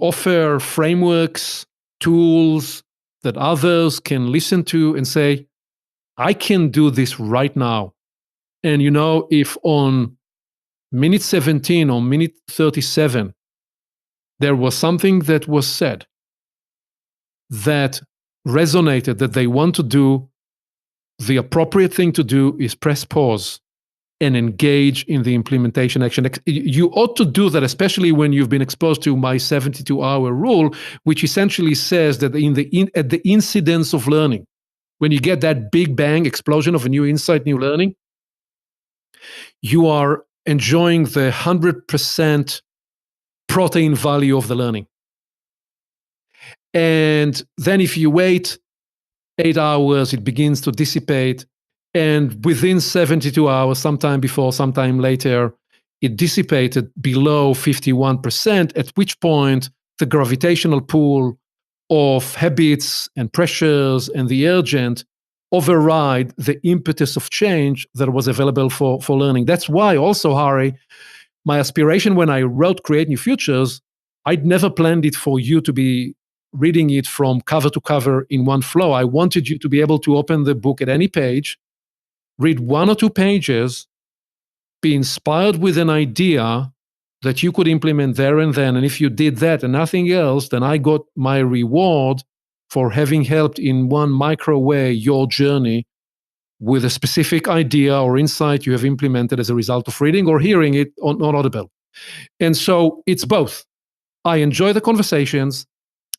offer frameworks, tools that others can listen to and say, I can do this right now. And if on minute 17 or minute 37, there was something that was said that resonated, that they want to do, the appropriate thing to do is press pause and engage in the implementation action. You ought to do that, especially when you've been exposed to my 72-hour rule, which essentially says that at the incidence of learning, when you get that big bang explosion of a new insight, new learning, you are enjoying the 100% protein value of the learning. And then if you wait 8 hours, it begins to dissipate. And within 72 hours, sometime before, sometime later, it dissipated below 51%, at which point the gravitational pull of habits and pressures and the urgent override the impetus of change that was available for learning. That's why also, Harry, my aspiration when I wrote Create New Futures, I'd never planned it for you to be reading it from cover to cover in one flow. I wanted you to be able to open the book at any page, read 1 or 2 pages, be inspired with an idea that you could implement there and then. And if you did that and nothing else, then I got my reward for having helped in one micro way your journey with a specific idea or insight you have implemented as a result of reading or hearing it on Audible. And so it's both. I enjoy the conversations,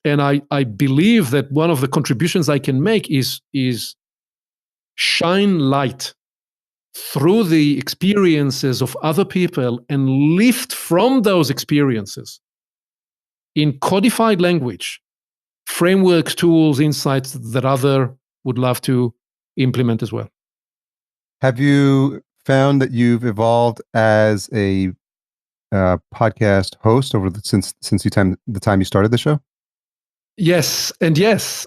and I believe that one of the contributions I can make is shine light through the experiences of other people and lift from those experiences in codified language frameworks, tools, insights that other would love to implement as well. Have you found that you've evolved as a podcast host since the time you started the show? Yes, and yes.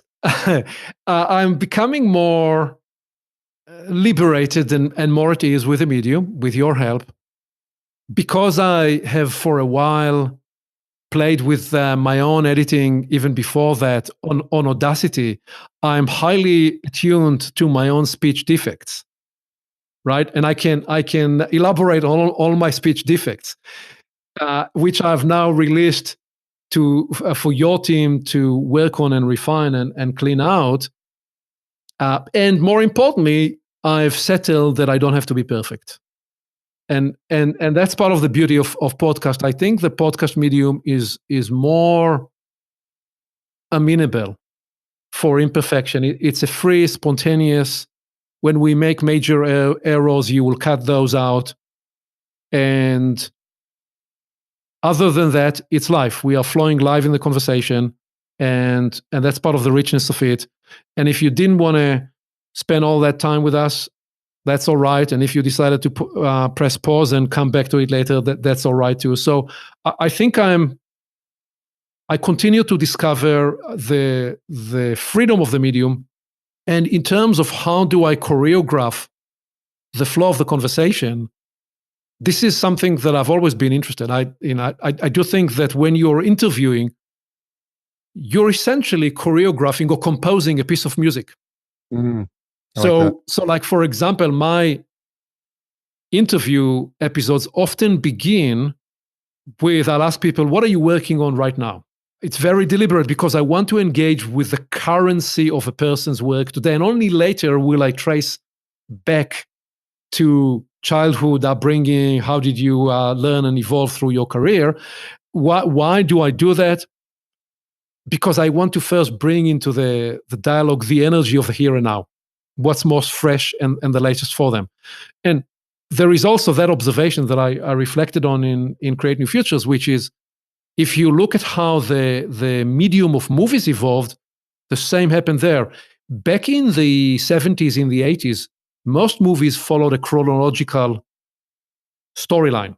I'm becoming more liberated and more at ease with the medium, with your help, because I have for a while played with my own editing. Even before that, on Audacity, I'm highly attuned to my own speech defects, right? And I can elaborate on all my speech defects, which I've now released for your team to work on and refine and clean out. And more importantly, I've settled that I don't have to be perfect. And that's part of the beauty of podcast. I think the podcast medium is more amenable for imperfection. It's a free, spontaneous. When we make major errors, you will cut those out. And other than that, it's live. We are flowing live in the conversation, and that's part of the richness of it. And if you didn't want to spend all that time with us, that's all right. And if you decided to press pause and come back to it later, that's all right too. So I think I continue to discover the freedom of the medium. And in terms of how do I choreograph the flow of the conversation, this is something that I've always been interested in. I do think that when you're interviewing, you're essentially choreographing or composing a piece of music. Mm. So like, for example, my interview episodes often begin with, I'll ask people, what are you working on right now? It's very deliberate because I want to engage with the currency of a person's work today. And only later will I trace back to childhood, upbringing, how did you learn and evolve through your career? Why do I do that? Because I want to first bring into the dialogue the energy of the here and now. What's most fresh and the latest for them. And there is also that observation that I reflected on in Create New Futures, which is if you look at how the medium of movies evolved, the same happened there. Back in the 70s, in the 80s, most movies followed a chronological storyline.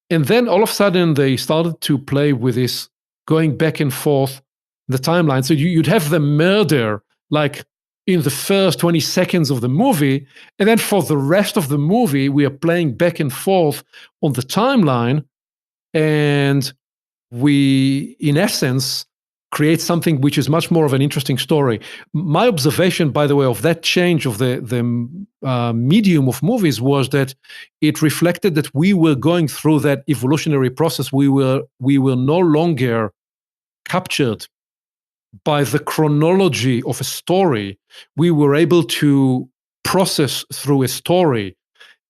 And then all of a sudden, they started to play with this going back and forth, the timeline. So you'd have the murder like in the first 20 seconds of the movie. And then for the rest of the movie, we are playing back and forth on the timeline. And we, in essence, create something which is much more of an interesting story. My observation, by the way, of that change of the medium of movies was that it reflected that we were going through that evolutionary process. We were no longer captured by the chronology of a story. We were able to process through a story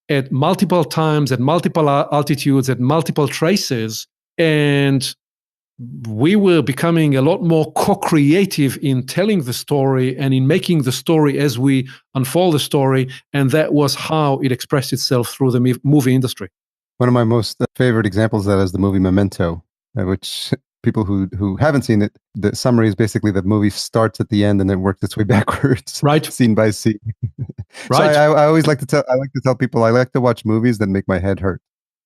at multiple times, at multiple altitudes, at multiple traces, and we were becoming a lot more co-creative in telling the story and in making the story as we unfold the story, and that was how it expressed itself through the movie industry. One of my most favorite examples of that is the movie Memento, which people who haven't seen it, the summary is basically the movie starts at the end and then works its way backwards, right, scene by scene. Right. So I always like to tell people I like to watch movies that make my head hurt.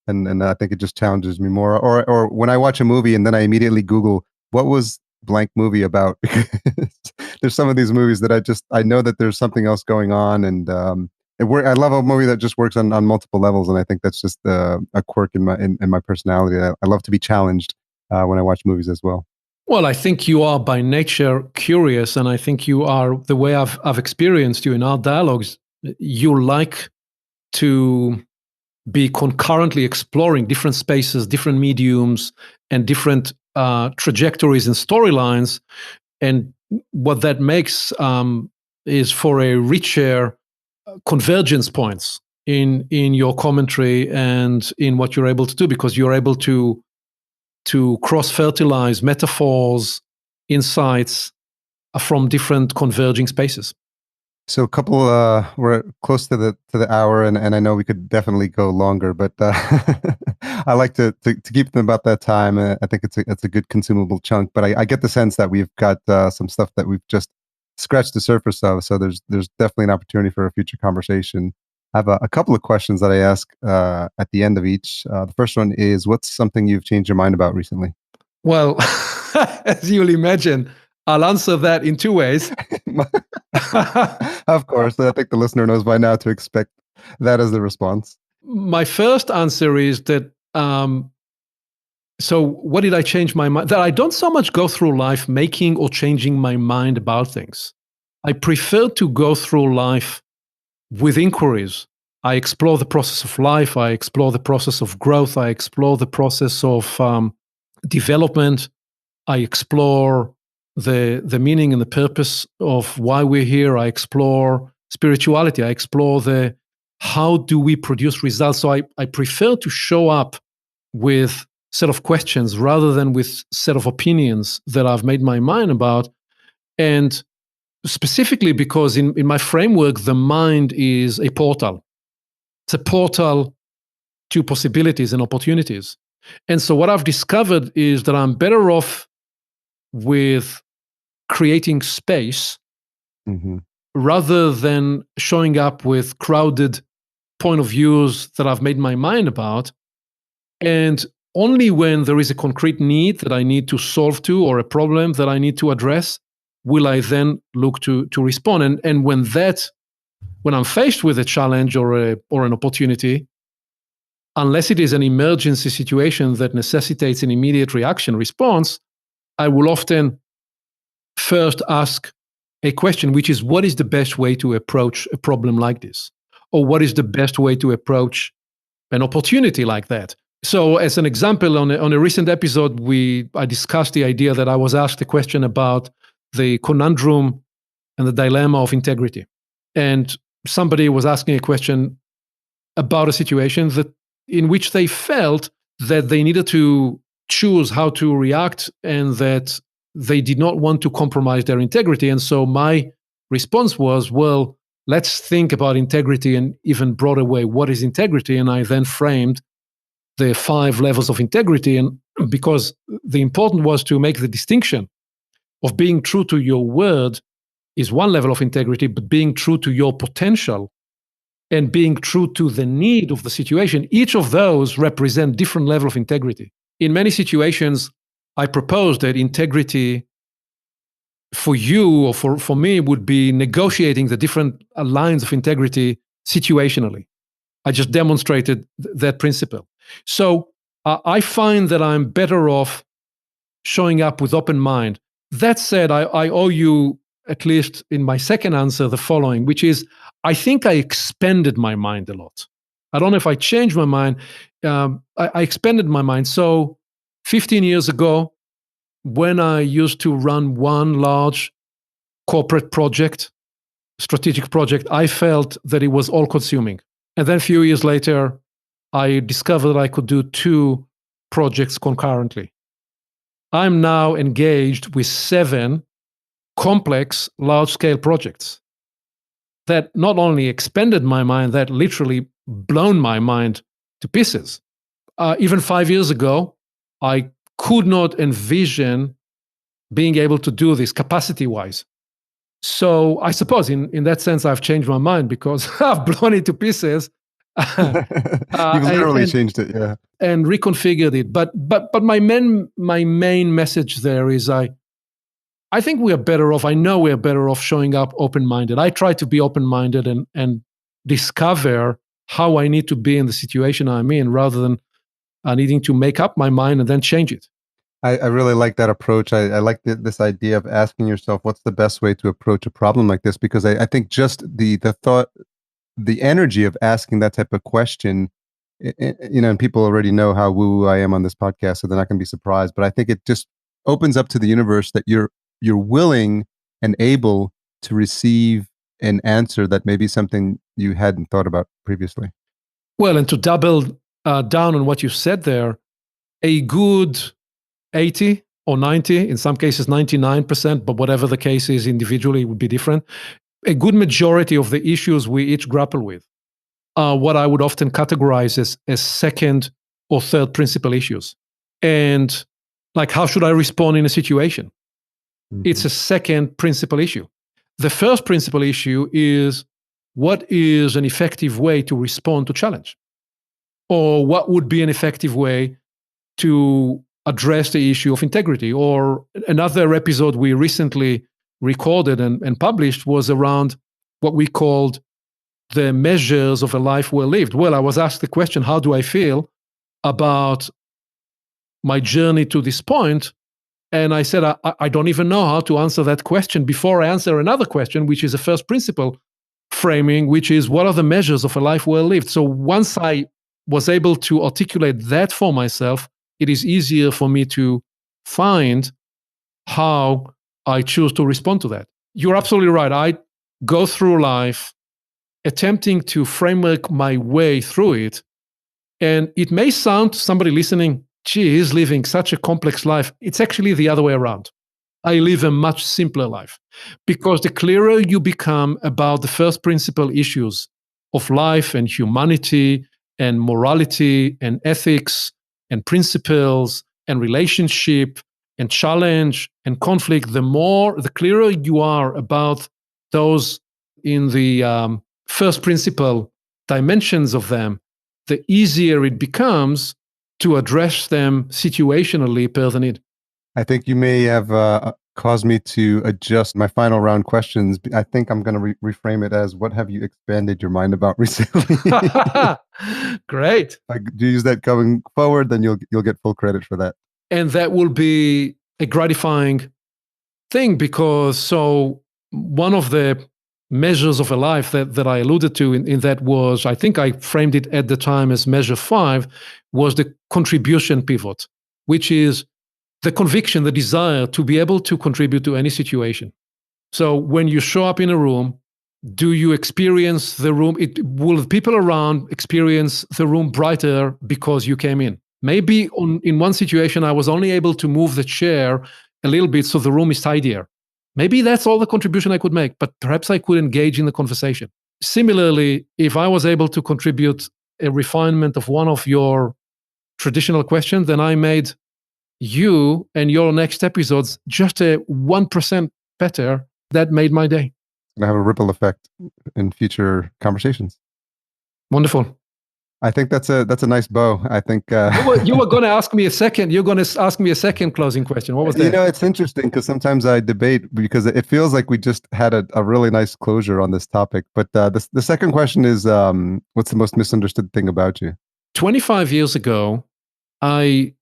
And I think it just challenges me more. Or when I watch a movie and then I immediately Google what was blank movie about, because there's some of these movies that I know that there's something else going on, and I love a movie that just works on multiple levels, and I think that's just a quirk in my personality. I love to be challenged when I watch movies as well. Well, I think you are by nature curious, and I think you are, the way I've experienced you in our dialogues, you like to be concurrently exploring different spaces, different mediums, and different trajectories and storylines. And what that makes is for a richer convergence points in your commentary and in what you're able to do, because you're able to cross-fertilize metaphors, insights from different converging spaces. So a couple, we're close to the hour, and I know we could definitely go longer, but I like to keep them about that time. I think it's a good consumable chunk, but I get the sense that we've got some stuff that we've just scratched the surface of. So there's definitely an opportunity for a future conversation. I have a couple of questions that I ask at the end of each. The first one is, what's something you've changed your mind about recently? Well, as you'll imagine, I'll answer that in two ways. Of course, I think the listener knows by now to expect that as the response. My first answer is that, so what did I change my mind? That I don't so much go through life making or changing my mind about things. I prefer to go through life with inquiries. I explore the process of life. I explore the process of growth. I explore the process of development. I explore the meaning and the purpose of why we're here. I explore spirituality. I explore how do we produce results. So I prefer to show up with set of questions rather than with set of opinions that I've made my mind about. And specifically because in my framework, the mind is a portal. It's a portal to possibilities and opportunities. And so what I've discovered is that I'm better off with creating space rather than showing up with crowded point of views that I've made my mind about. And only when there is a concrete need that I need to solve to, or a problem that I need to address, will I then look to respond. And when I'm faced with a challenge or an opportunity, unless it is an emergency situation that necessitates an immediate reaction response, I will often first ask a question, which is, what is the best way to approach a problem like this? Or what is the best way to approach an opportunity like that? So as an example, on a recent episode, I discussed the idea that I was asked a question about the conundrum and the dilemma of integrity. And somebody was asking a question about a situation in which they felt that they needed to choose how to react and that they did not want to compromise their integrity. And so my response was, well, let's think about integrity and even broader way, what is integrity? And I then framed the 5 levels of integrity. And because the important was to make the distinction of being true to your word is one level of integrity, but being true to your potential and being true to the need of the situation, each of those represent different level of integrity. In many situations, I propose that integrity for you or for me would be negotiating the different lines of integrity situationally. I just demonstrated that principle. So I find that I'm better off showing up with open mind. That said, I owe you, at least in my second answer, the following, which is, I think I expanded my mind a lot. I don't know if I changed my mind. I expanded my mind. So 15 years ago, when I used to run one large corporate project, strategic project, I felt that it was all consuming. And then a few years later, I discovered that I could do 2 projects concurrently. I'm now engaged with 7 complex, large-scale projects that not only expanded my mind, that literally blown my mind to pieces. Even 5 years ago, I could not envision being able to do this capacity-wise. So I suppose in that sense, I've changed my mind because I've blown it to pieces. You've literally changed it, yeah. And reconfigured it. But my main message there is I think we are better off. I know we are better off showing up open-minded. I try to be open-minded and discover how I need to be in the situation I'm in, rather than needing to make up my mind and then change it. I really like that approach. I like this idea of asking yourself, what's the best way to approach a problem like this? Because I think just the thought, the energy of asking that type of question, and people already know how woo-woo I am on this podcast, so they're not going to be surprised. But I think it just opens up to the universe that you're willing and able to receive an answer that may be something you hadn't thought about previously. Well, and to double down on what you said there, a good 80 or 90, in some cases 99%, but whatever the case is individually, it would be different. A good majority of the issues we each grapple with are what I would often categorize as second or third principal issues. And like, how should I respond in a situation? Mm-hmm. It's a second principal issue. The first principal issue is, what is an effective way to respond to challenge? Or what would be an effective way to address the issue of integrity? Or another episode we recently recorded and published was around what we called the measures of a life well lived. Well, I was asked the question, how do I feel about my journey to this point? And I said, I don't even know how to answer that question before I answer another question, which is a first principle framing, which is, what are the measures of a life well lived? So once I was able to articulate that for myself, it is easier for me to find how I choose to respond to that. You're absolutely right. I go through life attempting to framework my way through it. And it may sound to somebody listening, gee, he's living such a complex life. It's actually the other way around. I live a much simpler life, because the clearer you become about the first principle issues of life and humanity and morality and ethics and principles and relationship and challenge and conflict, the clearer you are about those in the first principle dimensions of them, the easier it becomes to address them situationally per the need. I think you may have caused me to adjust my final round questions. I think I'm going to reframe it as, what have you expanded your mind about recently? Great. Do you use that going forward, then you'll get full credit for that. And that will be a gratifying thing, because so one of the measures of a life that I alluded to in that was, I think I framed it at the time as measure 5, was the contribution pivot, which is the conviction, the desire to be able to contribute to any situation. So when you show up in a room, do you experience the room? Will people around experience the room brighter because you came in? Maybe in one situation, I was only able to move the chair a little bit so the room is tidier. Maybe that's all the contribution I could make, but perhaps I could engage in the conversation. Similarly, if I was able to contribute a refinement of one of your traditional questions, then I made you and your next episodes just a 1% better. That made my day. It's going to have a ripple effect in future conversations. Wonderful. I think that's a nice bow. I think you were going to ask me a second. You're going to ask me a second closing question. What was that? It's interesting because sometimes I debate because it feels like we just had a really nice closure on this topic. But the second question is, what's the most misunderstood thing about you? 25 years ago, I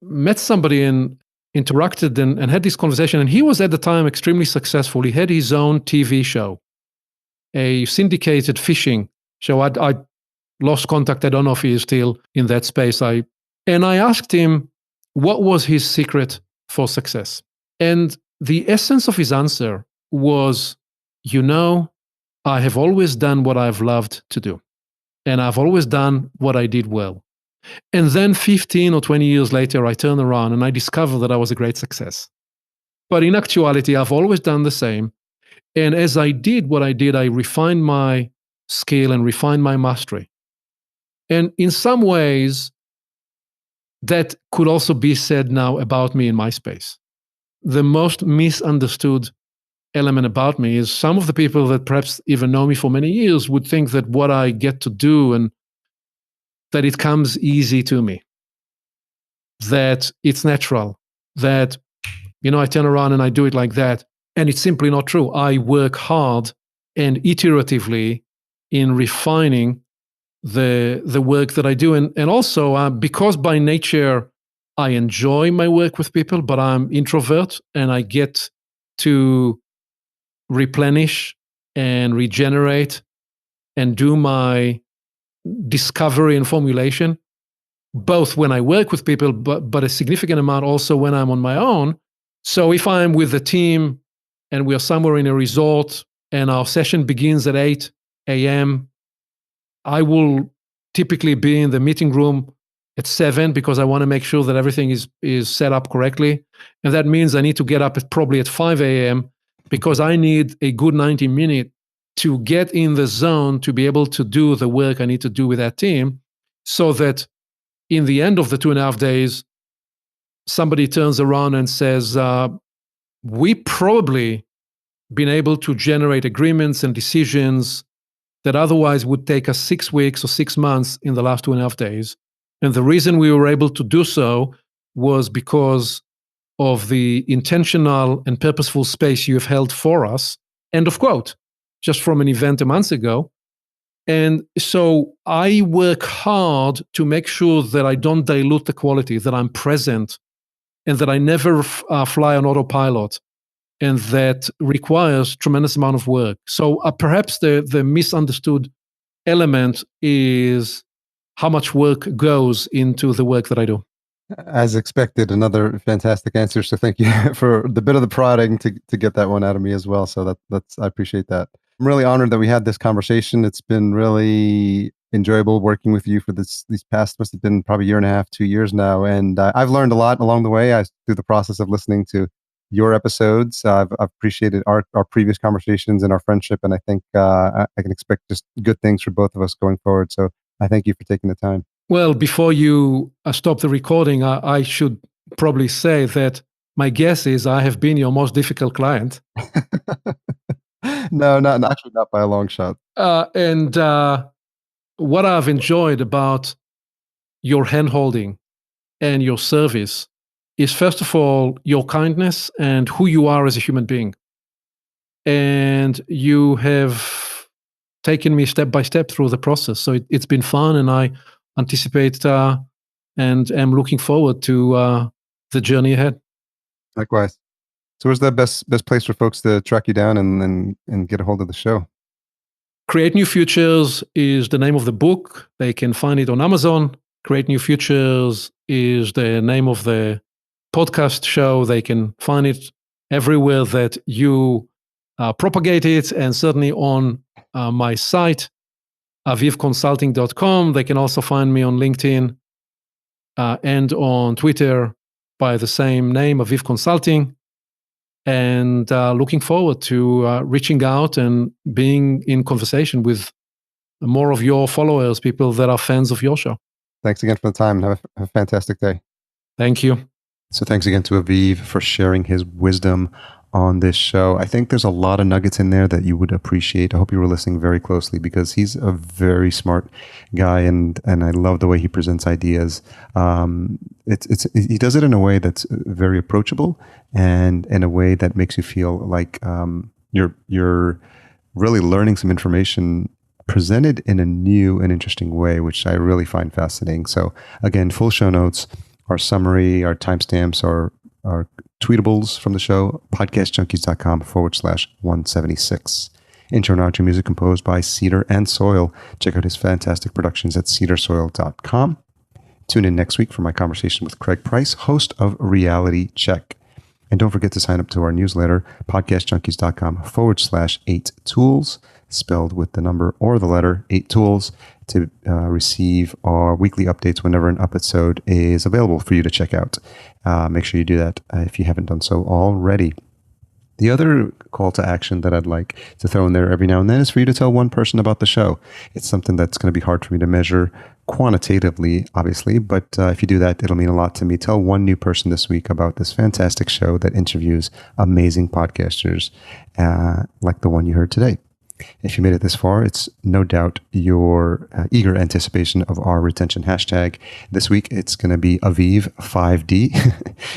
met somebody and interacted and had this conversation. And he was at the time extremely successful. He had his own TV show, a syndicated fishing show. I lost contact. I don't know if he is still in that space. And I asked him what was his secret for success. And the essence of his answer was, I have always done what I've loved to do. And I've always done what I did well. And then 15 or 20 years later, I turn around and I discover that I was a great success. But in actuality, I've always done the same. And as I did what I did, I refined my skill and refined my mastery. And in some ways, that could also be said now about me in my space. The most misunderstood element about me is some of the people that perhaps even know me for many years would think that what I get to do and that it comes easy to me, that it's natural, that, I turn around and I do it like that. And it's simply not true. I work hard and iteratively in refining the work that I do. And also because by nature, I enjoy my work with people, but I'm introvert and I get to replenish and regenerate and do my discovery and formulation, both when I work with people, but a significant amount also when I'm on my own. So if I'm with a team and we are somewhere in a resort and our session begins at 8 a.m., I will typically be in the meeting room at 7 because I want to make sure that everything is set up correctly. And that means I need to get up probably at 5 a.m. because I need a good 90 minutes to get in the zone to be able to do the work I need to do with that team, so that in the end of the 2.5 days, somebody turns around and says, we probably been able to generate agreements and decisions that otherwise would take us 6 weeks or 6 months in the last 2.5 days. And the reason we were able to do so was because of the intentional and purposeful space you have held for us. End of quote, just from an event a month ago. And so I work hard to make sure that I don't dilute the quality, that I'm present, and that I never fly on autopilot. And that requires tremendous amount of work. So perhaps the misunderstood element is how much work goes into the work that I do. As expected, another fantastic answer. So thank you for the bit of the prodding to get that one out of me as well. So that's I appreciate that. I'm really honored that we had this conversation. It's been really enjoyable working with you for these past, must have been probably 1.5 2 years now. And I've learned a lot along the way. Through the process of listening to your episodes. I've appreciated our previous conversations and our friendship, and I think I can expect just good things for both of us going forward. So I thank you for taking the time. Well, before you stop the recording, I should probably say that my guess is I have been your most difficult client. No, actually not by a long shot. And what I've enjoyed about your hand-holding and your service is, first of all, your kindness and who you are as a human being. And you have taken me step by step through the process. So it's been fun, and I anticipate and am looking forward to the journey ahead. Likewise. So where's the best place for folks to track you down and get a hold of the show? Create New Futures is the name of the book. They can find it on Amazon. Create New Futures is the name of the podcast show. They can find it everywhere that you propagate it, and certainly on my site, avivconsulting.com. They can also find me on LinkedIn and on Twitter by the same name, Aviv Consulting. and looking forward to reaching out and being in conversation with more of your followers, people that are fans of your show. Thanks again for the time. Have a fantastic day. Thank you. So thanks again to Aviv for sharing his wisdom on this show. I think there's a lot of nuggets in there that you would appreciate. I hope you were listening very closely because he's a very smart guy, and I love the way he presents ideas. He does it in a way that's very approachable and in a way that makes you feel like you're really learning some information presented in a new and interesting way, which I really find fascinating. So again, full show notes, our summary, our timestamps, our tweetables from the show, podcastjunkies.com/176. Intro and outro music composed by Cedar and Soil. Check out his fantastic productions at cedarsoil.com. Tune in next week for my conversation with Craig Price, host of Reality Check. And don't forget to sign up to our newsletter, podcastjunkies.com/8tools, spelled with the number or the letter 8 tools, to receive our weekly updates whenever an episode is available for you to check out. Make sure you do that if you haven't done so already. The other call to action that I'd like to throw in there every now and then is for you to tell one person about the show. It's something that's going to be hard for me to measure quantitatively, obviously, but if you do that, it'll mean a lot to me. Tell one new person this week about this fantastic show that interviews amazing podcasters like the one you heard today. If you made it this far, it's no doubt your eager anticipation of our retention hashtag. This week, it's going to be Aviv 5D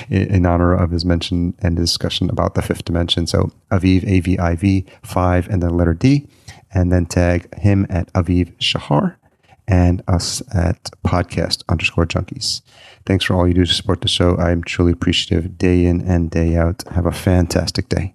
in honor of his mention and discussion about the fifth dimension. So Aviv, AVIV, 5, and then letter D, and then tag him at Aviv Shahar and us at podcast_junkies. Thanks for all you do to support the show. I'm truly appreciative day in and day out. Have a fantastic day.